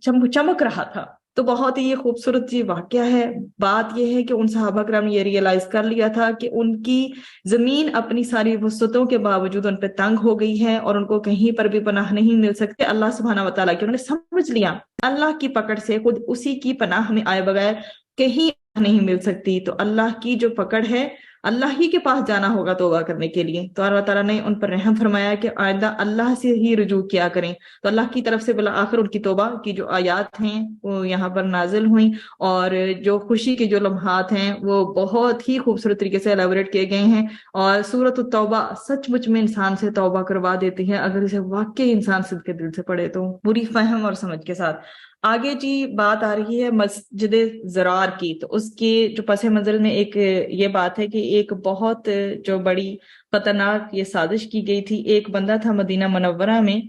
چمک رہا تھا۔ تو بہت ہی یہ خوبصورت یہ واقعہ ہے۔ بات یہ ہے کہ ان صحابہ کرام نے یہ ریئلائز کر لیا تھا کہ ان کی زمین اپنی ساری وسعتوں کے باوجود ان پہ تنگ ہو گئی ہے، اور ان کو کہیں پر بھی پناہ نہیں مل سکتے اللہ سبحانہ وتعالیٰ کی۔ انہوں نے سمجھ لیا اللہ کی پکڑ سے، خود اسی کی پناہ میں آئے بغیر کہیں نہیں مل سکتی، تو اللہ کی جو پکڑ ہے اللہ ہی کے پاس جانا ہوگا توبہ کرنے کے لیے۔ تو اللہ تعالیٰ نے ان پر رحم فرمایا کہ آئندہ اللہ سے ہی رجوع کیا کریں۔ تو اللہ کی طرف سے بالآخر ان کی توبہ کی جو آیات ہیں وہ یہاں پر نازل ہوئیں، اور جو خوشی کے جو لمحات ہیں وہ بہت ہی خوبصورت طریقے سے ایلیبوریٹ کیے گئے ہیں۔ اور سورۃ التوبہ سچ مچ میں انسان سے توبہ کروا دیتی ہے اگر اسے واقعی انسان صدق کے دل سے پڑھے تو، پوری فہم اور سمجھ کے ساتھ۔ آگے جی بات آ رہی ہے مسجد ضرار کی، تو اس کے جو پس منظر میں ایک یہ بات ہے کہ ایک بہت جو بڑی خطرناک یہ سازش کی گئی تھی۔ ایک بندہ تھا مدینہ منورہ میں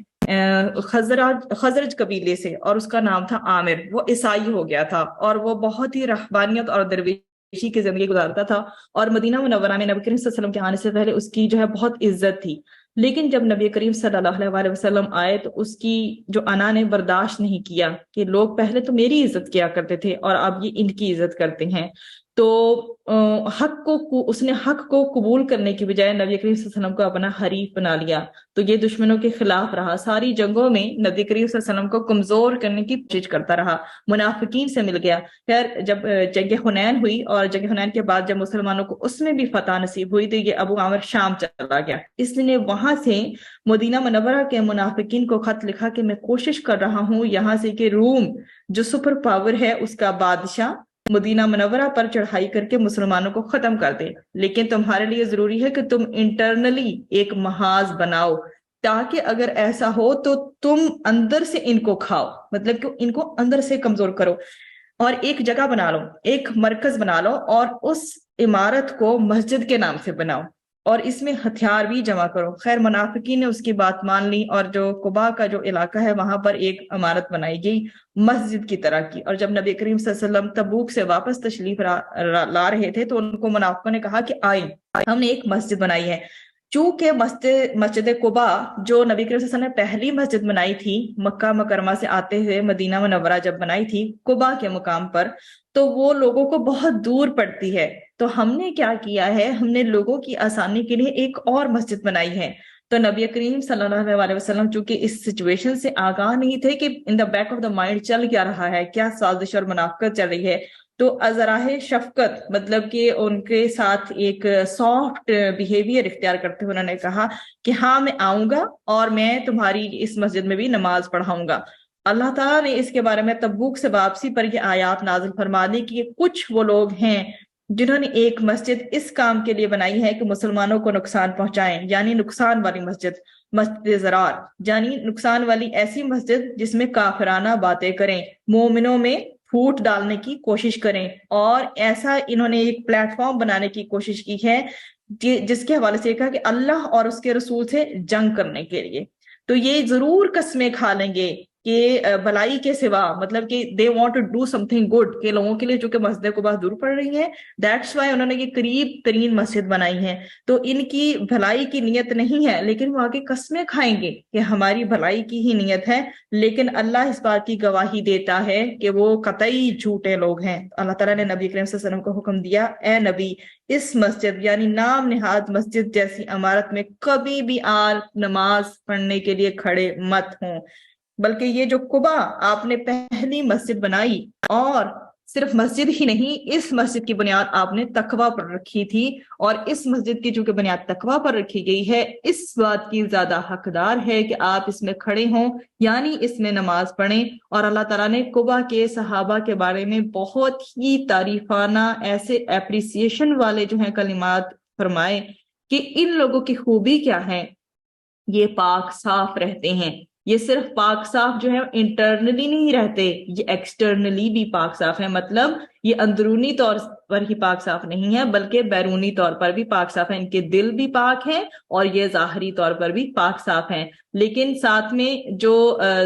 خزرج قبیلے سے، اور اس کا نام تھا عامر۔ وہ عیسائی ہو گیا تھا اور وہ بہت ہی رہبانیت اور درویشی کی زندگی گزارتا تھا، اور مدینہ منورہ میں نبی کریم صلی اللہ علیہ وسلم کے آنے سے پہلے اس کی جو ہے بہت عزت تھی۔ لیکن جب نبی کریم صلی اللہ علیہ وسلم آئے تو اس کی جو انا نے برداشت نہیں کیا کہ لوگ پہلے تو میری عزت کیا کرتے تھے اور اب یہ ان کی عزت کرتے ہیں، تو اس نے حق کو قبول کرنے کی بجائے نبی کریم صلی اللہ علیہ وسلم کو اپنا حریف بنا لیا۔ تو یہ دشمنوں کے خلاف رہا، ساری جنگوں میں نبی کریم صلی اللہ علیہ وسلم کو کمزور کرنے کی کوشش کرتا رہا، منافقین سے مل گیا۔ خیر جب جنگ حنین ہوئی، اور جنگ حنین کے بعد جب مسلمانوں کو اس میں بھی فتح نصیب ہوئی، تو یہ ابو عامر شام چلا گیا۔ اس نے وہاں سے مدینہ منورہ کے منافقین کو خط لکھا کہ میں کوشش کر رہا ہوں یہاں سے کہ روم جو سپر پاور ہے اس کا بادشاہ مدینہ منورہ پر چڑھائی کر کے مسلمانوں کو ختم کر دے، لیکن تمہارے لیے ضروری ہے کہ تم انٹرنلی ایک محاذ بناؤ، تاکہ اگر ایسا ہو تو تم اندر سے ان کو کھاؤ، مطلب کہ ان کو اندر سے کمزور کرو، اور ایک جگہ بنا لو، ایک مرکز بنا لو، اور اس عمارت کو مسجد کے نام سے بناؤ، اور اس میں ہتھیار بھی جمع کرو۔ خیر منافقین نے اس کی بات مان لی، اور جو قباء کا جو علاقہ ہے وہاں پر ایک عمارت بنائی گئی مسجد کی طرح کی۔ اور جب نبی کریم صلی اللہ علیہ وسلم تبوک سے واپس تشریف لا رہے تھے تو ان کو منافقوں نے کہا کہ آئیں، ہم نے ایک مسجد بنائی ہے۔ چونکہ مسجد قباء جو نبی کریم صلی اللہ علیہ وسلم نے پہلی مسجد بنائی تھی مکہ مکرمہ سے آتے ہوئے مدینہ منورہ جب بنائی تھی قباء کے مقام پر، تو وہ لوگوں کو بہت دور پڑتی ہے، تو ہم نے کیا کیا ہے، ہم نے لوگوں کی آسانی کے لیے ایک اور مسجد بنائی ہے۔ تو نبی کریم صلی اللہ علیہ وسلم چونکہ اس سچویشن سے آگاہ نہیں تھے کہ in the back of the mind چل کیا رہا ہے، کیا سازش اور منافقت چل رہی ہے، تو ازراہ شفقت مطلب کہ ان کے ساتھ ایک سافٹ بیہیویئر اختیار کرتے ہوئے انہوں نے کہا کہ ہاں میں آؤں گا اور میں تمہاری اس مسجد میں بھی نماز پڑھاؤں گا۔ اللہ تعالیٰ نے اس کے بارے میں تبوک سے واپسی پر یہ آیات نازل فرما دی کہ کچھ وہ لوگ ہیں جنہوں نے ایک مسجد اس کام کے لیے بنائی ہے کہ مسلمانوں کو نقصان پہنچائیں، یعنی نقصان والی مسجد ضرار، یعنی نقصان والی ایسی مسجد جس میں کافرانہ باتیں کریں، مومنوں میں پھوٹ ڈالنے کی کوشش کریں، اور ایسا انہوں نے ایک پلیٹ فارم بنانے کی کوشش کی ہے جس کے حوالے سے کہا کہ اللہ اور اس کے رسول سے جنگ کرنے کے لیے۔ تو یہ ضرور قسمیں کھا لیں گے کہ بھلائی کے سوا، مطلب کہ they want to do something good، کہ لوگوں کے لیے جو کہ مسجد کو بہت دور پڑ رہی ہے، that's why انہوں نے یہ قریب ترین مسجد بنائی ہے۔ تو ان کی بھلائی کی نیت نہیں ہے، لیکن وہ آگے قسمیں کھائیں گے کہ ہماری بھلائی کی ہی نیت ہے، لیکن اللہ اس بات کی گواہی دیتا ہے کہ وہ قطعی جھوٹے لوگ ہیں۔ اللہ تعالیٰ نے نبی کریم صلی اللہ علیہ وسلم کو حکم دیا، اے نبی اس مسجد یعنی نام نہاد مسجد جیسی عمارت میں کبھی بھی نماز پڑھنے کے لیے کھڑے مت ہوں، بلکہ یہ جو قباء آپ نے پہلی مسجد بنائی، اور صرف مسجد ہی نہیں، اس مسجد کی بنیاد آپ نے تقوی پر رکھی تھی، اور اس مسجد کی جو کہ بنیاد تقوی پر رکھی گئی ہے اس بات کی زیادہ حقدار ہے کہ آپ اس میں کھڑے ہوں، یعنی اس میں نماز پڑھیں۔ اور اللہ تعالیٰ نے قباء کے صحابہ کے بارے میں بہت ہی تعریفانہ ایسے اپریسیشن والے جو ہیں کلمات فرمائے کہ ان لوگوں کی خوبی کیا ہے، یہ پاک صاف رہتے ہیں۔ یہ صرف پاک صاف جو ہے انٹرنلی نہیں رہتے، یہ ایکسٹرنلی بھی پاک صاف ہے، مطلب یہ اندرونی طور پر ہی پاک صاف نہیں ہے بلکہ بیرونی طور پر بھی پاک صاف ہے، ان کے دل بھی پاک ہیں اور یہ ظاہری طور پر بھی پاک صاف ہیں۔ لیکن ساتھ میں جو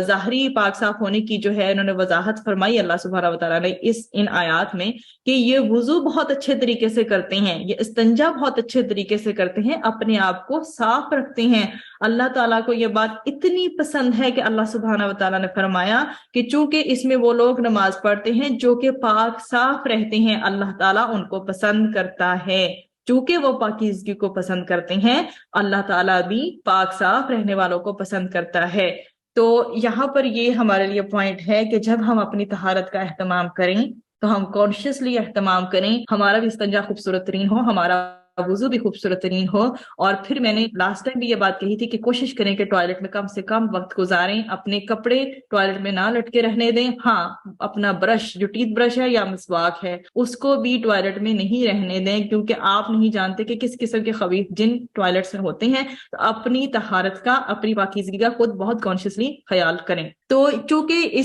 ظاہری پاک صاف ہونے کی جو ہے انہوں نے وضاحت فرمائی اللہ سبحانہ و تعالیٰ نے ان آیات میں کہ یہ وضو بہت اچھے طریقے سے کرتے ہیں، یہ استنجا بہت اچھے طریقے سے کرتے ہیں، اپنے آپ کو صاف رکھتے ہیں۔ اللہ تعالیٰ کو یہ بات اتنی پسند ہے کہ اللہ سبحانہ و تعالیٰ نے فرمایا کہ چونکہ اس میں وہ لوگ نماز پڑھتے ہیں جو کہ پاک صاف رہتے ہیں، اللہ تعالیٰ ان کو پسند کرتا ہے۔ چونکہ وہ پاکیزگی کو پسند کرتے ہیں، اللہ تعالیٰ بھی پاک صاف رہنے والوں کو پسند کرتا ہے۔ تو یہاں پر یہ ہمارے لیے پوائنٹ ہے کہ جب ہم اپنی طہارت کا اہتمام کریں تو ہم کانشیسلی اہتمام کریں، ہمارا بھی استنجا خوبصورت ترین ہو، ہمارا وضو بھی خوبصورت ترین ہو. اور پھر میں نے لاسٹ ٹائم بھی یہ بات کہی تھی کہ کوشش کریں کہ ٹوائلٹ میں کم سے کم وقت گزاریں، اپنے کپڑے ٹوائلٹ میں نہ لٹکے رہنے دیں. ہاں، اپنا برش جو ٹیتھ برش ہے یا مسواک ہے اس کو بھی ٹوائلٹ میں نہیں رہنے دیں، کیونکہ آپ نہیں جانتے کہ کس قسم کے خبیث جن ٹوائلٹس میں ہوتے ہیں. تو اپنی طہارت کا، اپنی پاکیزگی کا خود بہت کانشیسلی خیال کریں. تو چونکہ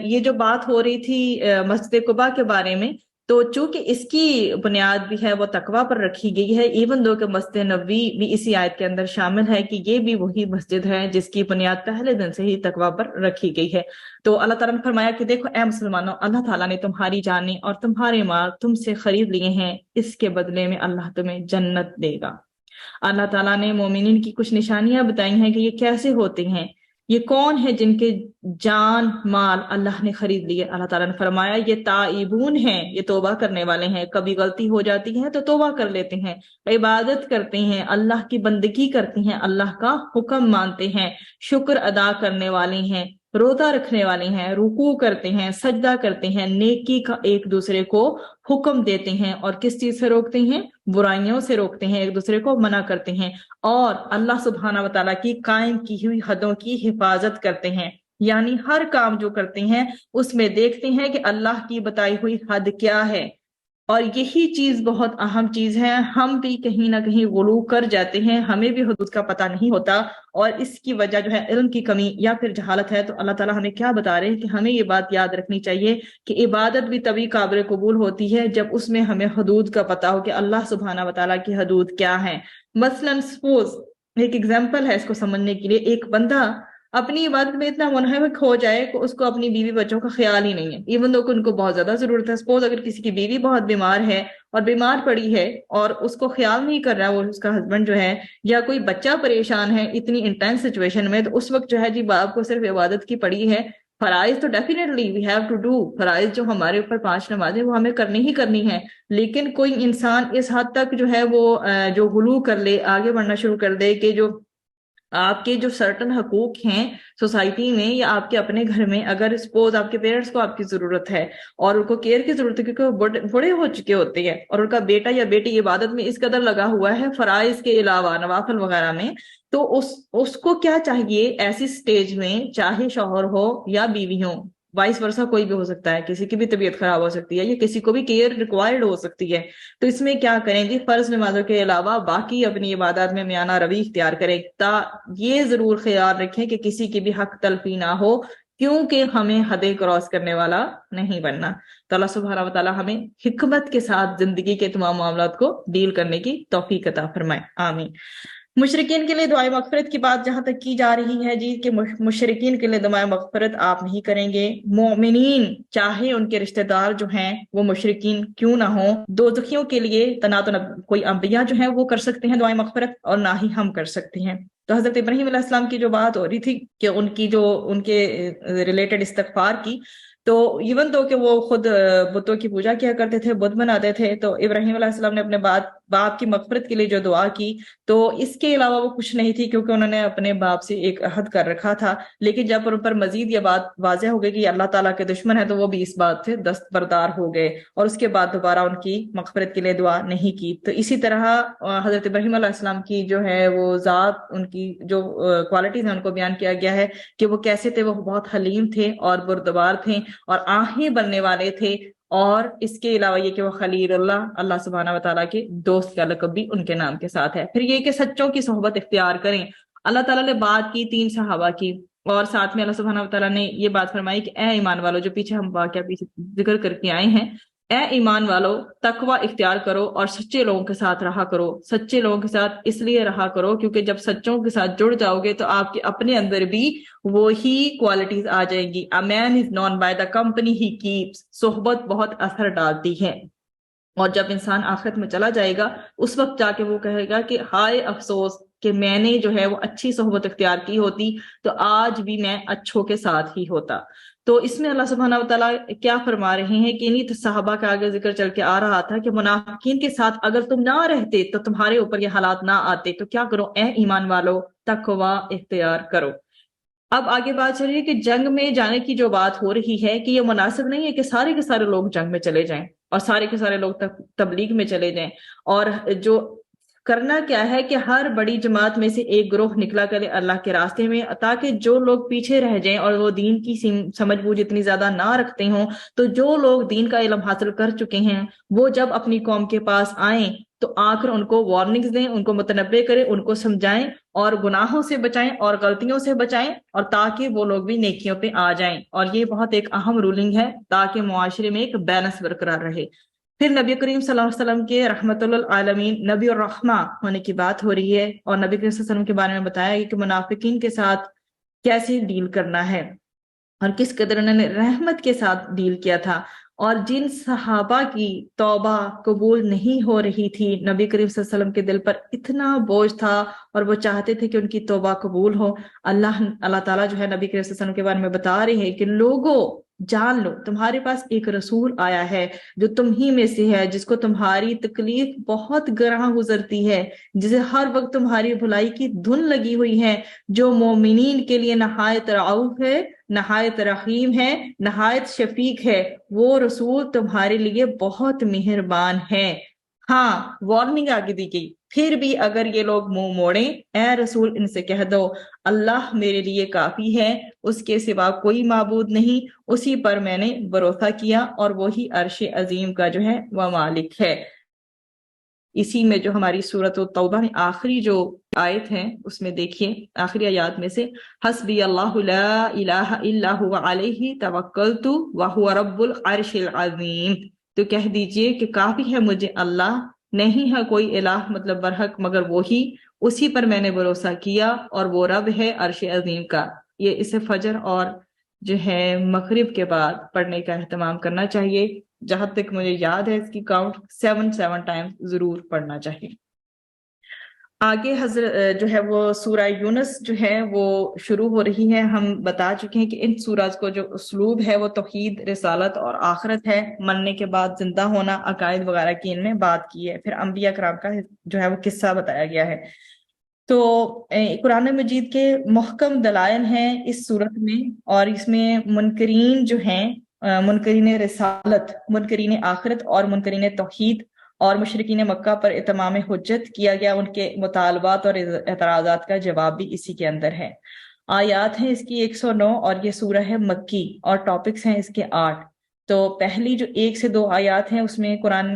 یہ جو بات ہو رہی تھی مسجد قباء کے بارے میں، تو چونکہ اس کی بنیاد بھی ہے وہ تقویٰ پر رکھی گئی ہے، ایون دو کہ مسجد نبوی بھی اسی آیت کے اندر شامل ہے کہ یہ بھی وہی مسجد ہے جس کی بنیاد پہلے دن سے ہی تقویٰ پر رکھی گئی ہے. تو اللہ تعالیٰ نے فرمایا کہ دیکھو اے مسلمانوں، اللہ تعالیٰ نے تمہاری جانیں اور تمہارے مال تم سے خرید لیے ہیں، اس کے بدلے میں اللہ تمہیں جنت دے گا. اللہ تعالیٰ نے مومنین کی کچھ نشانیاں بتائی ہیں کہ یہ کیسے ہوتے ہیں، یہ کون ہے جن کے جان مال اللہ نے خرید لیے. اللہ تعالیٰ نے فرمایا یہ تائبون ہیں، یہ توبہ کرنے والے ہیں، کبھی غلطی ہو جاتی ہے تو توبہ کر لیتے ہیں، عبادت کرتے ہیں، اللہ کی بندگی کرتے ہیں، اللہ کا حکم مانتے ہیں، شکر ادا کرنے والے ہیں، روزہ رکھنے والے ہیں، رکوع کرتے ہیں، سجدہ کرتے ہیں، نیکی کا ایک دوسرے کو حکم دیتے ہیں، اور کس چیز سے روکتے ہیں؟ برائیوں سے روکتے ہیں، ایک دوسرے کو منع کرتے ہیں، اور اللہ سبحانہ و تعالیٰ کی قائم کی ہوئی حدوں کی حفاظت کرتے ہیں. یعنی ہر کام جو کرتے ہیں اس میں دیکھتے ہیں کہ اللہ کی بتائی ہوئی حد کیا ہے. اور یہی چیز بہت اہم چیز ہے. ہم بھی کہیں نہ کہیں غلو کر جاتے ہیں، ہمیں بھی حدود کا پتہ نہیں ہوتا، اور اس کی وجہ جو ہے علم کی کمی یا پھر جہالت ہے. تو اللہ تعالیٰ ہمیں کیا بتا رہے ہیں کہ ہمیں یہ بات یاد رکھنی چاہیے کہ عبادت بھی تبھی قابل قبول ہوتی ہے جب اس میں ہمیں حدود کا پتہ ہو کہ اللہ سبحانہ و تعالیٰ کی حدود کیا ہیں. مثلاً سپوز ایک ایگزامپل ہے اس کو سمجھنے کے لیے، ایک بندہ اپنی عبادت میں اتنا منہمک ہو جائے کہ اس کو اپنی بیوی بچوں کا خیال ہی نہیں ہے، ایون دو کہ ان کو بہت زیادہ ضرورت ہے. سپوز اگر کسی کی بیوی بہت بیمار ہے اور بیمار پڑی ہے اور اس کو خیال نہیں کر رہا وہ اس کا ہسبینڈ جو ہے، یا کوئی بچہ پریشان ہے اتنی انٹینس سچویشن میں، تو اس وقت جو ہے جی باپ کو صرف عبادت کی پڑی ہے. فرائض تو definitely we have to do, فرائض جو ہمارے اوپر 5 نمازیں وہ ہمیں کرنی ہی کرنی ہے. لیکن کوئی انسان اس حد تک جو ہے وہ جو غلو کر لے، آگے بڑھنا شروع کر دے کہ جو آپ کے جو سرٹن حقوق ہیں سوسائٹی میں یا آپ کے اپنے گھر میں، اگر سپوز آپ کے پیرنٹس کو آپ کی ضرورت ہے اور ان کو کیئر کی ضرورت ہے کیونکہ وہ بڑے ہو چکے ہوتے ہیں، اور ان کا بیٹا یا بیٹی عبادت میں اس قدر لگا ہوا ہے فرائض کے علاوہ نوافل وغیرہ میں، تو اس کو کیا چاہیے ایسی سٹیج میں، چاہے شوہر ہو یا بیوی ہو، وائس ورسا کوئی بھی ہو سکتا ہے، کسی کی بھی طبیعت خراب ہو سکتی ہے یا کسی کو بھی کیئر ریکوائرڈ ہو سکتی ہے، تو اس میں کیا کریں جی؟ فرض نمازوں کے علاوہ باقی اپنی عبادات میں میانہ روی اختیار کریں. یہ ضرور خیال رکھیں کہ کسی کی بھی حق تلفی نہ ہو، کیونکہ ہمیں حدیں کراس کرنے والا نہیں بننا. تو اللہ سبحانہ و تعالیٰ ہمیں حکمت کے ساتھ زندگی کے تمام معاملات کو ڈیل کرنے کی توفیق عطا فرمائے، آمین. مشرکین کے لیے دعائے مغفرت کی بات جہاں تک کی جا رہی ہے جی، کہ مشرکین کے لیے دعائے مغفرت آپ نہیں کریں گے. مومنین چاہے ان کے رشتہ دار جو ہیں وہ مشرکین کیوں نہ ہوں، دوزخیوں کے لیے کوئی انبیاء جو ہیں وہ کر سکتے ہیں دعائے مغفرت، اور نہ ہی ہم کر سکتے ہیں. تو حضرت ابراہیم علیہ السلام کی جو بات ہو رہی تھی کہ ان کے ریلیٹڈ استغفار کی، تو ایون تو کہ وہ خود بتوں کی پوجا کیا کرتے تھے، بت بناتے تھے، تو ابراہیم علیہ السلام نے اپنے باپ کی مغفرت کے لیے جو دعا کی، تو اس کے علاوہ وہ کچھ نہیں تھی، کیونکہ انہوں نے اپنے باپ سے ایک عہد کر رکھا تھا. لیکن جب ان پر مزید یہ بات واضح ہو گئی کہ اللہ تعالیٰ کے دشمن ہے، تو وہ بھی اس بات سے دستبردار ہو گئے، اور اس کے بعد دوبارہ ان کی مغفرت کے لیے دعا نہیں کی. تو اسی طرح حضرت ابراہیم علیہ السلام کی جو ہے وہ ذات، ان کی جو کوالٹیز ہیں ان کو بیان کیا گیا ہے کہ وہ کیسے تھے. وہ بہت حلیم تھے اور بردبار تھے اور آہیں بننے والے تھے، اور اس کے علاوہ یہ کہ وہ خلیل اللہ سبحانہ و تعالیٰ کے دوست کا لقب بھی ان کے نام کے ساتھ ہے. پھر یہ کہ سچوں کی صحبت اختیار کریں. اللہ تعالیٰ نے بات کی 3 صحابہ کی، اور ساتھ میں اللہ سبحانہ و تعالیٰ نے یہ بات فرمائی کہ اے ایمان والو، جو پیچھے ہم واقعہ ذکر کر کے آئے ہیں، اے ایمان والو تقوی اختیار کرو اور سچے لوگوں کے ساتھ رہا کرو. سچے لوگوں کے ساتھ اس لیے رہا کرو کیونکہ جب سچوں کے ساتھ جڑ جاؤ گے تو آپ کے اپنے اندر بھی وہی کوالٹیز آ جائیں گی. A man is known by the company he keeps. صحبت بہت اثر ڈالتی ہے، اور جب انسان آخرت میں چلا جائے گا اس وقت جا کے وہ کہے گا کہ ہائے افسوس کہ میں نے جو ہے وہ اچھی صحبت اختیار کی ہوتی تو آج بھی میں اچھوں کے ساتھ ہی ہوتا. تو اس میں اللہ سبحانہ و تعالیٰ کیا فرما رہے ہیں کہ انہی صحابہ کا آگے ذکر چل کے آ رہا تھا کہ منافقین کے ساتھ اگر تم نہ رہتے تو تمہارے اوپر یہ حالات نہ آتے. تو کیا کرو اے ایمان والو، تقوی اختیار کرو. اب آگے بات چل رہی ہے کہ جنگ میں جانے کی جو بات ہو رہی ہے کہ یہ مناسب نہیں ہے کہ سارے کے سارے لوگ جنگ میں چلے جائیں اور سارے کے سارے لوگ تبلیغ میں چلے جائیں، اور جو کرنا کیا ہے کہ ہر بڑی جماعت میں سے ایک گروہ نکلا کرے اللہ کے راستے میں، تاکہ جو لوگ پیچھے رہ جائیں اور وہ دین کی سمجھ بوجھ اتنی زیادہ نہ رکھتے ہوں، تو جو لوگ دین کا علم حاصل کر چکے ہیں وہ جب اپنی قوم کے پاس آئیں تو آ کر ان کو وارننگز دیں، ان کو متنبع کریں، ان کو سمجھائیں اور گناہوں سے بچائیں اور غلطیوں سے بچائیں، اور تاکہ وہ لوگ بھی نیکیوں پہ آ جائیں۔ اور یہ بہت ایک اہم رولنگ ہے تاکہ معاشرے میں ایک بیلنس برقرار رہے۔ پھر نبی کریم صلی اللہ علیہ وسلم کے رحمت للعالمین نبی الرحمہ ہونے کی بات ہو رہی ہے، اور نبی کریم صلی اللہ علیہ وسلم کے بارے میں بتایا گیا کہ منافقین کے ساتھ کیسے ڈیل کرنا ہے اور کس قدر انہوں نے رحمت کے ساتھ ڈیل کیا تھا۔ اور جن صحابہ کی توبہ قبول نہیں ہو رہی تھی، نبی کریم صلی اللہ علیہ وسلم کے دل پر اتنا بوجھ تھا اور وہ چاہتے تھے کہ ان کی توبہ قبول ہو۔ اللہ تعالیٰ جو ہے نبی کریم صلی اللہ علیہ وسلم کے بارے میں بتا رہے ہیں کہ لوگوں جان لو تمہارے پاس ایک رسول آیا ہے جو تم ہی میں سے ہے، جس کو تمہاری تکلیف بہت گراں گزرتی ہے، جسے ہر وقت تمہاری بھلائی کی دھن لگی ہوئی ہے، جو مومنین کے لیے نہایت رعوف ہے، نہایت رحیم ہے، نہایت شفیق ہے، وہ رسول تمہارے لیے بہت مہربان ہے۔ ہاں، وارننگ آگے دی گئی، پھر بھی اگر یہ لوگ منہ موڑیں، اے رسول ان سے کہہ دو اللہ میرے لیے کافی ہے، اس کے سوا کوئی معبود نہیں، اسی پر میں نے بھروسہ کیا اور وہی عرش عظیم کا جو ہے وہ مالک ہے۔ اسی میں جو ہماری سورۃ التوبہ میں آخری جو آیت ہے اس میں دیکھیے، آخری آیات میں سے حسبی اللہ لا الہ الا هو علیہ توکلت وہو رب العرش العظیم، تو کہہ دیجئے کہ کافی ہے مجھے اللہ، نہیں ہے کوئی الہ مطلب برحق مگر وہی، اسی پر میں نے بھروسہ کیا اور وہ رب ہے عرش عظیم کا۔ یہ اسے فجر اور جو ہے مغرب کے بعد پڑھنے کا اہتمام کرنا چاہیے، جہاں تک مجھے یاد ہے اس کی کاؤنٹ 7 ٹائمز ضرور پڑھنا چاہیے۔ آگے حضرت جو ہے وہ سورہ یونس جو ہے وہ شروع ہو رہی ہے۔ ہم بتا چکے ہیں کہ ان سورج کو جو اسلوب ہے وہ توحید، رسالت اور آخرت ہے، مرنے کے بعد زندہ ہونا، عقائد وغیرہ کی ان میں بات کی ہے۔ پھر انبیاء کرام کا جو ہے وہ قصہ بتایا گیا ہے۔ تو قرآن مجید کے محکم دلائل ہیں اس صورت میں، اور اس میں منکرین جو ہیں، منکرین رسالت، منکرین آخرت اور منکرین توحید اور مشرکین مکہ پر اتمام حجت کیا گیا، ان کے مطالبات اور اعتراضات کا جواب بھی اسی کے اندر ہے۔ آیات ہیں اس کی 109 اور یہ سورہ ہے مکی، اور ٹاپکس ہیں اس کے 8۔ تو پہلی جو 1 سے 2 آیات ہیں اس میں قرآن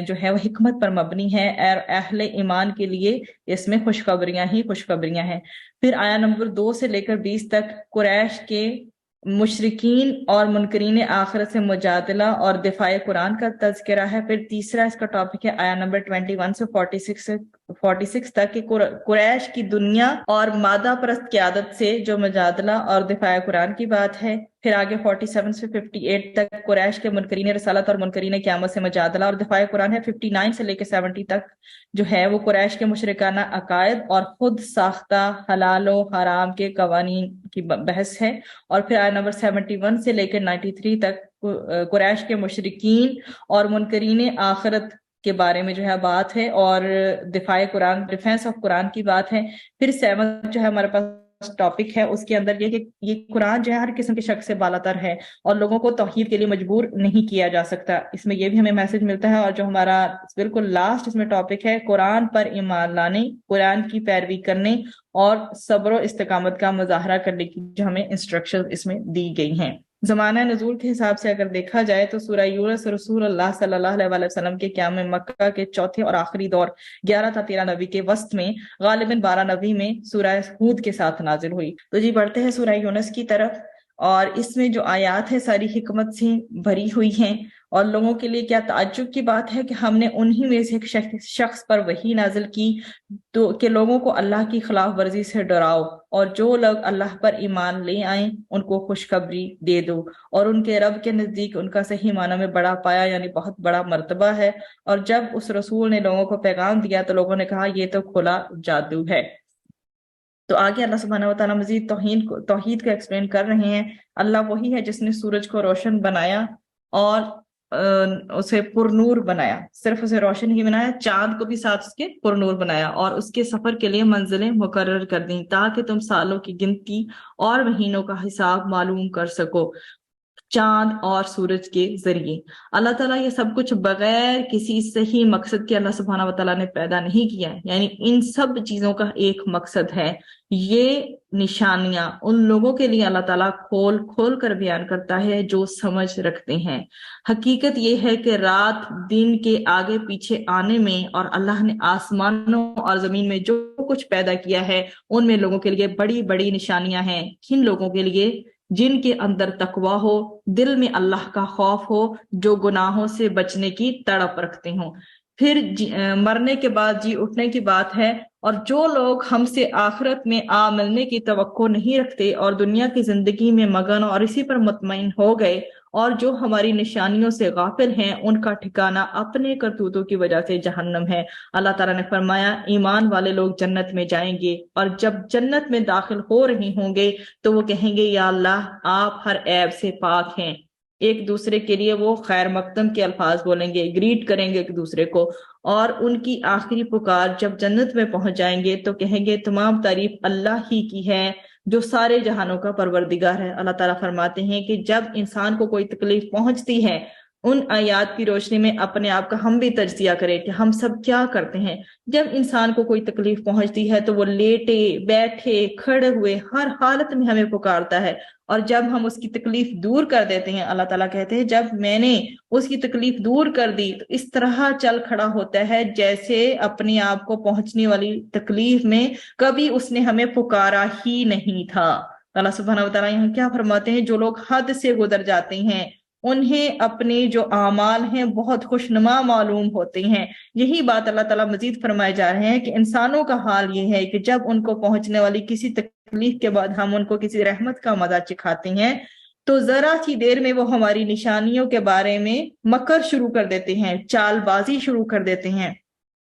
جو ہے وہ حکمت پر مبنی ہے، اور اہل ایمان کے لیے اس میں خوشخبریاں ہی خوشخبریاں ہیں۔ پھر آیا نمبر 2 سے لے کر 20 تک قریش کے مشرکین اور منکرین آخرت سے مجادلہ اور دفاع قرآن کا تذکرہ ہے۔ پھر تیسرا اس کا ٹاپک ہے آیا نمبر 21 سے 46 تک کہ قریش کی دنیا اور مادہ پرست قیادت سے جو مجادلہ اور دفاع قرآن کی بات ہے۔ پھر آگے 47 سے 58 تک قریش کے منکرین رسالت اور منکرین قیامت سے مجادلہ اور دفاع قرآن ہے۔ 59 سے لے کے 70 تک جو ہے وہ قریش کے مشرکانہ عقائد اور خود ساختہ حلال و حرام کے قوانین کی بحث ہے۔ اور پھر آیت نمبر 71 سے لے کے 93 تک قریش کے مشرکین اور منکرین آخرت کے بارے میں جو ہے بات ہے، اور دفاع قرآن، ڈیفینس آف قرآن کی بات ہے۔ پھر 7 جو ہے ہمارے پاس ٹاپک ہے، اس کے اندر یہ کہ یہ قرآن جو ہے ہر قسم کے شک سے بالا تر ہے اور لوگوں کو توحید کے لیے مجبور نہیں کیا جا سکتا۔ اس میں یہ بھی ہمیں میسج ملتا ہے۔ اور جو ہمارا بالکل لاسٹ اس میں ٹاپک ہے، قرآن پر ایمان لانے، قرآن کی پیروی کرنے اور صبر و استقامت کا مظاہرہ کرنے کی جو ہمیں انسٹرکشن اس میں دی گئی ہیں۔ زمانہ نزول کے حساب سے اگر دیکھا جائے تو سورہ یونس رسول اللہ صلی اللہ علیہ وسلم کے قیام مکہ کے چوتھے اور آخری دور 11 تا 13 نبی کے وسط میں غالباً 12 نبی میں سورہ ہود کے ساتھ نازل ہوئی۔ تو جی بڑھتے ہیں سورہ یونس کی طرف، اور اس میں جو آیات ہے ساری حکمت سے بھری ہوئی ہیں، اور لوگوں کے لیے کیا تعجب کی بات ہے کہ ہم نے انہی میں سے ایک شخص پر وحی نازل کی تو کہ لوگوں کو اللہ کی خلاف ورزی سے ڈراؤ، اور جو لوگ اللہ پر ایمان لے آئیں ان کو خوشخبری دے دو، اور ان کے رب کے نزدیک ان کا صحیح معنی میں بڑا پایا یعنی بہت بڑا مرتبہ ہے۔ اور جب اس رسول نے لوگوں کو پیغام دیا تو لوگوں نے کہا یہ تو کھلا جادو ہے۔ تو آگے اللہ سبحانہ وتعالیٰ مزید توحید کو ایکسپلین کر رہے ہیں۔ اللہ وہی ہے جس نے سورج کو روشن بنایا اور اسے پرنور بنایا، صرف اسے روشن ہی بنایا، چاند کو بھی ساتھ اس کے پرنور بنایا، اور اس کے سفر کے لیے منزلیں مقرر کر دیں تاکہ تم سالوں کی گنتی اور مہینوں کا حساب معلوم کر سکو چاند اور سورج کے ذریعے۔ اللہ تعالیٰ یہ سب کچھ بغیر کسی صحیح مقصد کے اللہ سبحانہ و تعالیٰ نے پیدا نہیں کیا ہے، یعنی ان سب چیزوں کا ایک مقصد ہے۔ یہ نشانیاں ان لوگوں کے لیے اللہ تعالیٰ کھول کھول کر بیان کرتا ہے جو سمجھ رکھتے ہیں۔ حقیقت یہ ہے کہ رات دن کے آگے پیچھے آنے میں اور اللہ نے آسمانوں اور زمین میں جو کچھ پیدا کیا ہے ان میں لوگوں کے لیے بڑی بڑی نشانیاں ہیں۔ کن لوگوں کے لیے؟ جن کے اندر تقوی ہو، دل میں اللہ کا خوف ہو، جو گناہوں سے بچنے کی تڑپ رکھتے ہوں۔ پھر مرنے کے بعد جی اٹھنے کی بات ہے، اور جو لوگ ہم سے آخرت میں ملنے کی توقع نہیں رکھتے اور دنیا کی زندگی میں مگن اور اسی پر مطمئن ہو گئے اور جو ہماری نشانیوں سے غافل ہیں، ان کا ٹھکانہ اپنے کرتوتوں کی وجہ سے جہنم ہے۔ اللہ تعالیٰ نے فرمایا ایمان والے لوگ جنت میں جائیں گے، اور جب جنت میں داخل ہو رہے ہوں گے تو وہ کہیں گے یا اللہ آپ ہر عیب سے پاک ہیں۔ ایک دوسرے کے لیے وہ خیر مقدم کے الفاظ بولیں گے، گریٹ کریں گے ایک دوسرے کو، اور ان کی آخری پکار جب جنت میں پہنچ جائیں گے تو کہیں گے تمام تعریف اللہ ہی کی ہے جو سارے جہانوں کا پروردگار ہے۔ اللہ تعالیٰ فرماتے ہیں کہ جب انسان کو کوئی تکلیف پہنچتی ہے، ان آیات کی روشنی میں اپنے آپ کا ہم بھی تجزیہ کریں کہ ہم سب کیا کرتے ہیں۔ جب انسان کو کوئی تکلیف پہنچتی ہے تو وہ لیٹے بیٹھے کھڑے ہوئے ہر حالت میں ہمیں پکارتا ہے، اور جب ہم اس کی تکلیف دور کر دیتے ہیں، اللہ تعالیٰ کہتے ہیں جب میں نے اس کی تکلیف دور کر دی تو اس طرح چل کھڑا ہوتا ہے جیسے اپنے آپ کو پہنچنے والی تکلیف میں کبھی اس نے ہمیں پکارا ہی نہیں تھا۔ اللہ سبحانہ و تعالیٰ یہاں کیا فرماتے ہیں؟ جو لوگ حد سے گزر جاتے ہیں انہیں اپنے جو اعمال ہیں بہت خوشنما معلوم ہوتے ہیں۔ یہی بات اللہ تعالیٰ مزید فرمائے جا رہے ہیں کہ انسانوں کا حال یہ ہے کہ جب ان کو پہنچنے والی کسی تکلیف کے بعد ہم ان کو کسی رحمت کا مزہ چکھاتے ہیں تو ذرا سی دیر میں وہ ہماری نشانیوں کے بارے میں مکر شروع کر دیتے ہیں، چال بازی شروع کر دیتے ہیں۔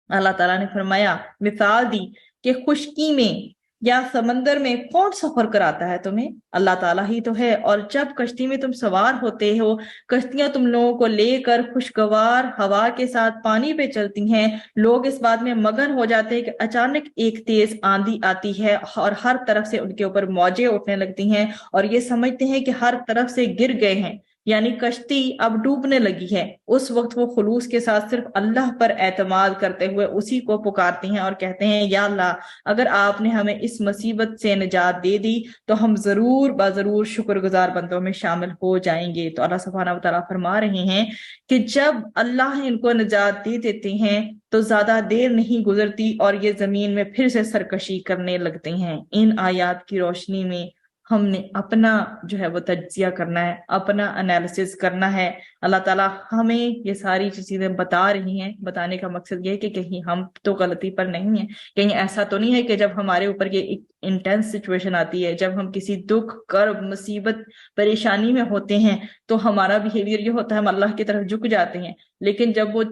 اللہ تعالیٰ نے فرمایا، مثال دی کہ خشکی میں یا سمندر میں کون سفر کراتا ہے تمہیں؟ اللہ تعالیٰ ہی تو ہے۔ اور جب کشتی میں تم سوار ہوتے ہو، کشتیاں تم لوگوں کو لے کر خوشگوار ہوا کے ساتھ پانی پہ چلتی ہیں، لوگ اس بات میں مگن ہو جاتے ہیں کہ اچانک ایک تیز آندھی آتی ہے اور ہر طرف سے ان کے اوپر موجیں اٹھنے لگتی ہیں اور یہ سمجھتے ہیں کہ ہر طرف سے گر گئے ہیں، یعنی کشتی اب ڈوبنے لگی ہے۔ اس وقت وہ خلوص کے ساتھ صرف اللہ پر اعتماد کرتے ہوئے اسی کو پکارتے ہیں اور کہتے ہیں یا اللہ اگر آپ نے ہمیں اس مصیبت سے نجات دے دی تو ہم ضرور بضرور شکر گزار بندوں میں شامل ہو جائیں گے۔ تو اللہ سبحانہ و تعالیٰ فرما رہے ہیں کہ جب اللہ ان کو نجات دے دیتے ہیں تو زیادہ دیر نہیں گزرتی اور یہ زمین میں پھر سے سرکشی کرنے لگتے ہیں۔ ان آیات کی روشنی میں ہم نے اپنا جو ہے وہ تجزیہ کرنا ہے، اپنا انالیسس کرنا ہے۔ اللہ تعالیٰ ہمیں یہ ساری چیزیں بتا رہی ہیں، بتانے کا مقصد یہ ہے کہ کہیں ہم تو غلطی پر نہیں ہیں، کہیں ایسا تو نہیں ہے کہ جب ہمارے اوپر یہ ایک انٹینس سچویشن آتی ہے، جب ہم کسی دکھ کرب مصیبت پریشانی میں ہوتے ہیں تو ہمارا بیہیویئر یہ ہوتا ہے ہم اللہ کی طرف جھک جاتے ہیں، لیکن جب وہ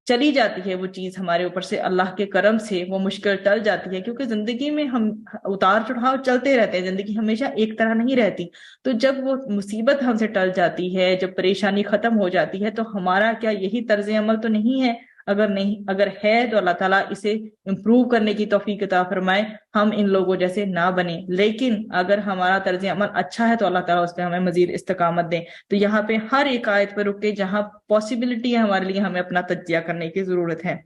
چلی جاتی ہے وہ چیز ہمارے اوپر سے، اللہ کے کرم سے وہ مشکل ٹل جاتی ہے، کیونکہ زندگی میں ہم اتار چڑھاؤ چلتے رہتے ہیں، زندگی ہمیشہ ایک طرح نہیں رہتی۔ تو جب وہ مصیبت ہم سے ٹل جاتی ہے، جب پریشانی ختم ہو جاتی ہے تو ہمارا کیا یہی طرز عمل تو نہیں ہے؟ اگر ہے تو اللہ تعالیٰ اسے امپروو کرنے کی توفیق عطا فرمائے، ہم ان لوگوں جیسے نہ بنیں۔ لیکن اگر ہمارا طرز عمل اچھا ہے تو اللہ تعالیٰ اس پہ ہمیں مزید استقامت دیں۔ تو یہاں پہ ہر ایک آیت پر رک کے جہاں پاسبلٹی ہے ہمارے لیے ہمیں اپنا تجزیہ کرنے کی ضرورت ہے۔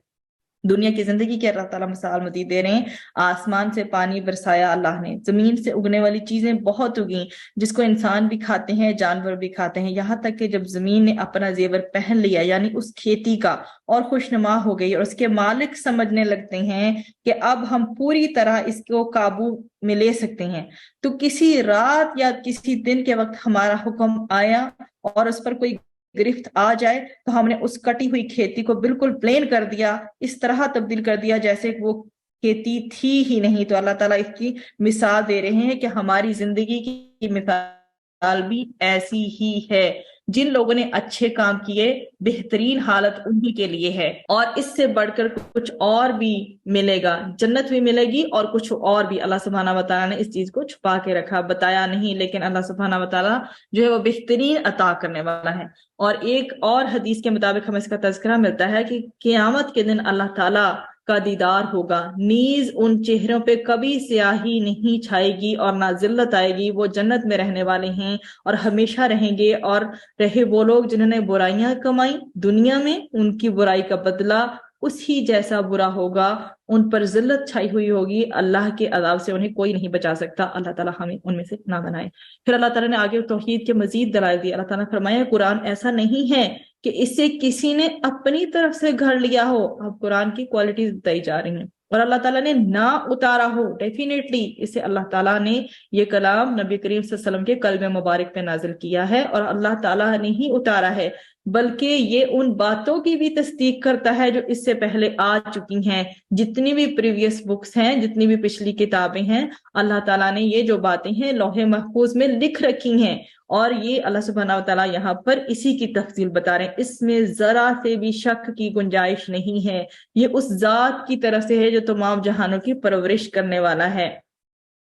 دنیا کی زندگی کے اللہ تعالیٰ مثال مزید دے رہے ہیں، آسمان سے پانی برسایا اللہ نے، زمین سے اگنے والی چیزیں بہت اگیں جس کو انسان بھی کھاتے ہیں جانور بھی کھاتے ہیں، یہاں تک کہ جب زمین نے اپنا زیور پہن لیا یعنی اس کھیتی کا اور خوشنما ہو گئی اور اس کے مالک سمجھنے لگتے ہیں کہ اب ہم پوری طرح اس کو قابو میں لے سکتے ہیں، تو کسی رات یا کسی دن کے وقت ہمارا حکم آیا اور اس پر کوئی گرفت آ جائے تو ہم نے اس کٹی ہوئی کھیتی کو بالکل پلین کر دیا، اس طرح تبدیل کر دیا جیسے کہ وہ کھیتی تھی ہی نہیں۔ تو اللہ تعالیٰ اس کی مثال دے رہے ہیں کہ ہماری زندگی کی مثال بھی ایسی ہی ہے۔ جن لوگوں نے اچھے کام کیے بہترین حالت انہی کے لیے ہے، اور اس سے بڑھ کر کچھ اور بھی ملے گا، جنت بھی ملے گی اور کچھ اور بھی۔ اللہ سبحانہ و تعالیٰ نے اس چیز کو چھپا کے رکھا، بتایا نہیں، لیکن اللہ سبحانہ و تعالیٰ جو ہے وہ بہترین عطا کرنے والا ہے۔ اور ایک اور حدیث کے مطابق ہمیں اس کا تذکرہ ملتا ہے کہ قیامت کے دن اللہ تعالیٰ کا دیدار ہوگا، نیز ان چہروں پہ کبھی سیاہی نہیں چھائے گی اور نہ ذلت آئے گی، وہ جنت میں رہنے والے ہیں اور ہمیشہ رہیں گے، اور رہے وہ لوگ جنہوں نے برائیاں کمائی دنیا میں، ان کی برائی کا بدلہ اسی جیسا برا ہوگا، ان پر ذلت چھائی ہوئی ہوگی، اللہ کے عذاب سے انہیں کوئی نہیں بچا سکتا۔ اللہ تعالیٰ ہمیں ان میں سے نہ بنائے۔ پھر اللہ تعالیٰ نے آگے توحید کے مزید دلائل دی۔ اللہ تعالیٰ نے فرمایا قرآن ایسا نہیں ہے کہ اسے کسی نے اپنی طرف سے گھڑ لیا ہو۔ اب قرآن کی کوالٹیز بتائی جا رہی ہیں، اور اللہ تعالیٰ نے نہ اتارا ہو، ڈیفینیٹلی اسے اللہ تعالیٰ نے یہ کلام نبی کریم صلی اللہ علیہ وسلم کے قلب مبارک پہ نازل کیا ہے، اور اللہ تعالیٰ نے ہی اتارا ہے، بلکہ یہ ان باتوں کی بھی تصدیق کرتا ہے جو اس سے پہلے آ چکی ہیں، جتنی بھی پریویس بکس ہیں، جتنی بھی پچھلی کتابیں ہیں، اللہ تعالیٰ نے یہ جو باتیں ہیں لوح محفوظ میں لکھ رکھی ہیں، اور یہ اللہ سبحانہ و تعالیٰ یہاں پر اسی کی تفصیل بتا رہے ہیں۔ اس میں ذرا سے بھی شک کی گنجائش نہیں ہے، یہ اس ذات کی طرف سے ہے جو تمام جہانوں کی پرورش کرنے والا ہے۔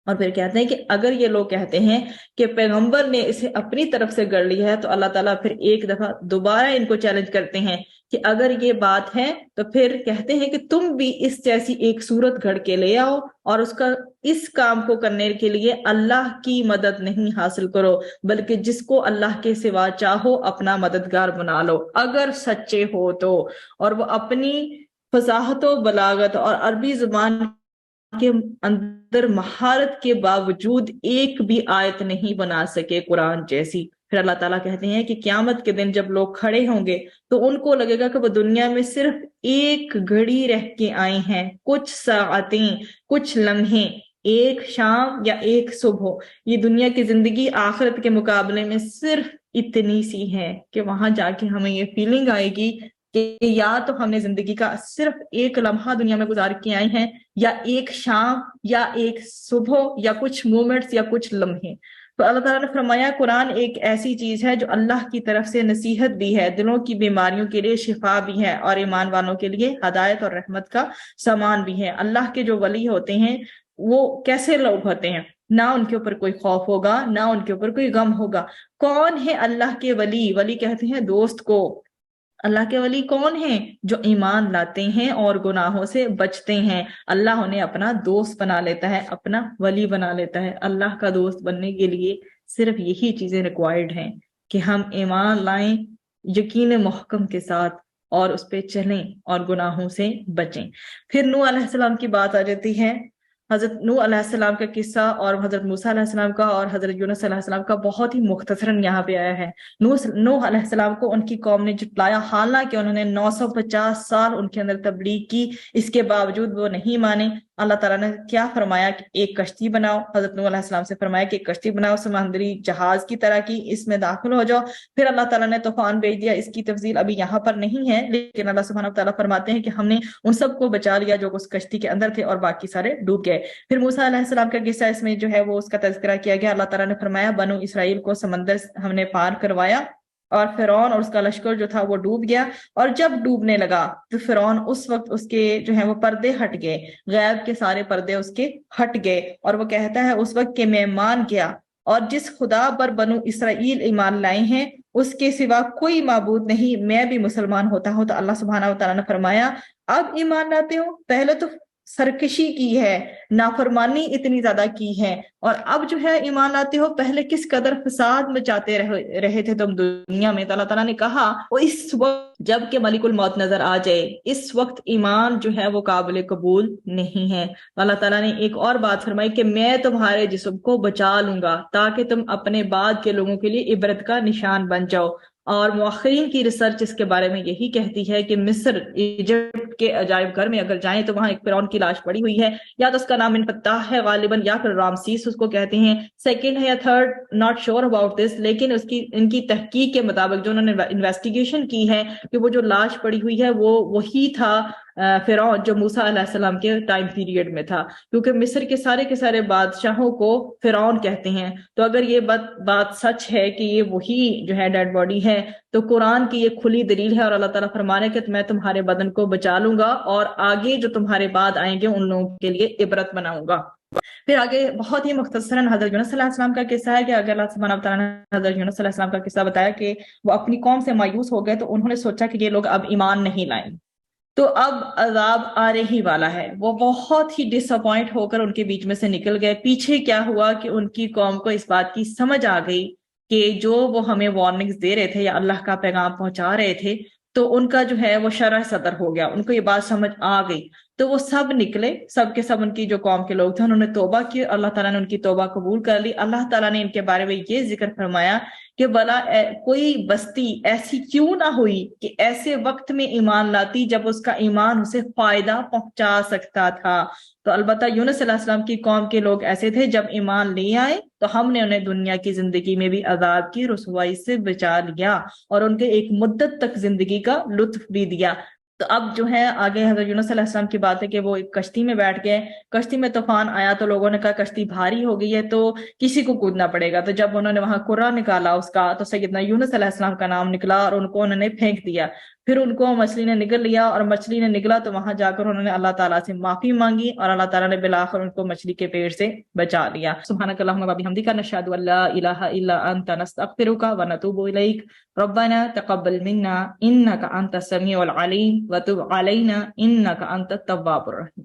اور پھر کہتے ہیں کہ اگر یہ لوگ کہتے ہیں کہ پیغمبر نے اسے اپنی طرف سے گڑھ لیا ہے، تو اللہ تعالیٰ پھر ایک دفعہ دوبارہ ان کو چیلنج کرتے ہیں کہ اگر یہ بات ہے تو پھر کہتے ہیں کہ تم بھی اس جیسی ایک صورت گھڑ کے لے آؤ، اور اس کام کو کرنے کے لیے اللہ کی مدد نہیں حاصل کرو، بلکہ جس کو اللہ کے سوا چاہو اپنا مددگار بنا لو اگر سچے ہو تو۔ اور وہ اپنی فصاحت و بلاغت اور عربی زبان کے اندر مہارت کے باوجود ایک بھی آیت نہیں بنا سکے قرآن جیسی۔ پھر اللہ تعالیٰ کہتے ہیں کہ قیامت کے دن جب لوگ کھڑے ہوں گے تو ان کو لگے گا کہ وہ دنیا میں صرف ایک گھڑی رہ کے آئے ہیں، کچھ ساعتیں، کچھ لمحے، ایک شام یا ایک صبح۔ یہ دنیا کی زندگی آخرت کے مقابلے میں صرف اتنی سی ہے کہ وہاں جا کے ہمیں یہ فیلنگ آئے گی کہ یا تو ہم نے زندگی کا صرف ایک لمحہ دنیا میں گزار کے آئے ہیں، یا ایک شام یا ایک صبح یا کچھ مومنٹس یا کچھ لمحے۔ تو اللہ تعالیٰ نے فرمایا قرآن ایک ایسی چیز ہے جو اللہ کی طرف سے نصیحت بھی ہے، دلوں کی بیماریوں کے لیے شفا بھی ہے، اور ایمان والوں کے لیے ہدایت اور رحمت کا سامان بھی ہے۔ اللہ کے جو ولی ہوتے ہیں وہ کیسے لوگ ہوتے ہیں؟ نہ ان کے اوپر کوئی خوف ہوگا، نہ ان کے اوپر کوئی غم ہوگا۔ کون ہے اللہ کے ولی؟ ولی کہتے ہیں دوست کو۔ اللہ کے ولی کون ہیں؟ جو ایمان لاتے ہیں اور گناہوں سے بچتے ہیں، اللہ انہیں اپنا دوست بنا لیتا ہے، اپنا ولی بنا لیتا ہے۔ اللہ کا دوست بننے کے لیے صرف یہی چیزیں ریکوائرڈ ہیں کہ ہم ایمان لائیں یقین محکم کے ساتھ اور اس پہ چلیں اور گناہوں سے بچیں۔ پھر نوح علیہ السلام کی بات آ جاتی ہے۔ حضرت نوح علیہ السلام کا قصہ اور حضرت موسیٰ علیہ السلام کا اور حضرت یونس علیہ السلام کا بہت ہی مختصراً یہاں پہ آیا ہے۔ نوح علیہ السلام کو ان کی قوم نے جھٹلایا، حالانکہ انہوں نے 950 سال ان کے اندر تبلیغ کی، اس کے باوجود وہ نہیں مانے۔ اللہ تعالیٰ نے کیا فرمایا کہ ایک کشتی بناؤ۔ حضرت نوح علیہ السلام سے فرمایا کہ ایک کشتی بناؤ سمندری جہاز کی طرح کی، اس میں داخل ہو جاؤ۔ پھر اللہ تعالیٰ نے طوفان بھیج دیا، اس کی تفصیل ابھی یہاں پر نہیں ہے، لیکن اللہ سبحانہ و تعالیٰ فرماتے ہیں کہ ہم نے ان سب کو بچا لیا جو اس کشتی کے اندر تھے، اور باقی سارے ڈوب گئے۔ پھر موسیٰ علیہ السلام کا قصہ اس میں جو ہے وہ اس کا تذکرہ کیا گیا۔ اللہ تعالیٰ نے فرمایا بنو اسرائیل کو سمندر ہم نے پار کروایا، اور فرعون اور اس کا لشکر جو تھا وہ ڈوب گیا۔ اور جب ڈوبنے لگا تو فرعون اس وقت اس کے جو ہے وہ پردے ہٹ گئے، غیب کے سارے پردے اس کے ہٹ گئے، اور وہ کہتا ہے اس وقت کہ میں مان گیا، اور جس خدا پر بنو اسرائیل ایمان لائے ہیں اس کے سوا کوئی معبود نہیں، میں بھی مسلمان ہوتا ہوں۔ تو اللہ سبحانہ و تعالیٰ نے فرمایا اب ایمان لاتے ہو؟ پہلے تو سرکشی کی ہے، نافرمانی اتنی زیادہ کی ہے، اور اب جو ہے ایمان لاتے ہو؟ پہلے کس قدر فساد مچاتے رہے تھے تم دنیا میں۔ تو اللہ تعالیٰ نے کہا وہ اس وقت جب کہ ملک الموت نظر آ جائے، اس وقت ایمان جو ہے وہ قابل قبول نہیں ہے۔ اللہ تعالیٰ نے ایک اور بات فرمائی کہ میں تمہارے جسم کو بچا لوں گا تاکہ تم اپنے بعد کے لوگوں کے لیے عبرت کا نشان بن جاؤ۔ اور مؤخرین کی ریسرچ اس کے بارے میں یہی کہتی ہے کہ مصر، ایجپٹ کے عجائب گھر میں اگر جائیں تو وہاں ایک فرعون کی لاش پڑی ہوئی ہے، یا تو اس کا نام انفتاح ہے غالباً، یا پھر رامسیس اس کو کہتے ہیں، سیکنڈ ہے یا third, not sure about this, لیکن ان کی تحقیق کے مطابق جو انہوں نے انویسٹیگیشن کی ہے کہ وہ جو لاش پڑی ہوئی ہے وہ وہی تھا فرعون جو موسیٰ علیہ السلام کے ٹائم پیریڈ میں تھا، کیونکہ مصر کے سارے بادشاہوں کو فرعون کہتے ہیں. تو اگر یہ بات سچ ہے کہ یہ وہی جو ہے ڈیڈ باڈی ہے، تو قرآن کی یہ کھلی دلیل ہے، اور اللہ تعالیٰ فرمانے کہ میں تمہارے بدن کو بچا لوں گا اور آگے جو تمہارے بعد آئیں گے ان لوگوں کے لیے عبرت بناؤں گا. پھر آگے بہت ہی مختصراً حضرت یونس علیہ السلام کا قصہ ہے کہ اگر اللہ سبحانہ و تعالیٰ نے حضرت یونس علیہ السلام کا قصہ بتایا کہ وہ اپنی قوم سے مایوس ہو گئے، تو انہوں نے سوچا کہ یہ لوگ اب ایمان نہیں لائیں، تو اب عذاب آنے ہی والا ہے. وہ بہت ہی ڈس اپوائنٹ ہو کر ان کے بیچ میں سے نکل گئے. پیچھے کیا ہوا کہ ان کی قوم کو اس بات کی سمجھ آ گئی کہ جو وہ ہمیں وارننگز دے رہے تھے یا اللہ کا پیغام پہنچا رہے تھے، تو ان کا جو ہے وہ شرح صدر ہو گیا، ان کو یہ بات سمجھ آ گئی. تو وہ سب نکلے، سب کے سب ان کی جو قوم کے لوگ تھے انہوں نے توبہ کی، اللہ تعالیٰ نے ان کی توبہ قبول کر لی. اللہ تعالیٰ نے ان کے بارے میں یہ ذکر فرمایا کہ بھلا کوئی بستی ایسی کیوں نہ ہوئی کہ ایسے وقت میں ایمان لاتی جب اس کا ایمان اسے فائدہ پہنچا سکتا تھا. تو البتہ یونس علیہ السلام کی قوم کے لوگ ایسے تھے، جب ایمان لے آئے تو ہم نے انہیں دنیا کی زندگی میں بھی عذاب کی رسوائی سے بچا لیا اور ان کے ایک مدت تک زندگی کا لطف بھی دیا. تو اب جو ہے آگے حضرت یونس علیہ السلام کی بات ہے کہ وہ ایک کشتی میں بیٹھ گئے، کشتی میں طوفان آیا تو لوگوں نے کہا کشتی بھاری ہو گئی ہے تو کسی کو کودنا پڑے گا. تو جب انہوں نے وہاں قرہ نکالا اس کا، تو سیدنا یونس علیہ السلام کا نام نکلا اور ان کو انہوں نے پھینک دیا. پھر ان کو مچھلی نے نگل لیا، اور مچھلی نے نگلا تو وہاں جا کر انہوں نے اللہ تعالیٰ سے معافی مانگی اور اللہ تعالیٰ نے بالآخر ان کو مچھلی کے پیٹ سے بچا لیا. سبحانک اللہم و بحمدک نشہد ان لا الہ الا انت نستغفرک و نتوب الیک. ربنا تقبل منا انک انت السمیع العلیم وتب علینا انک انت التواب الرحیم.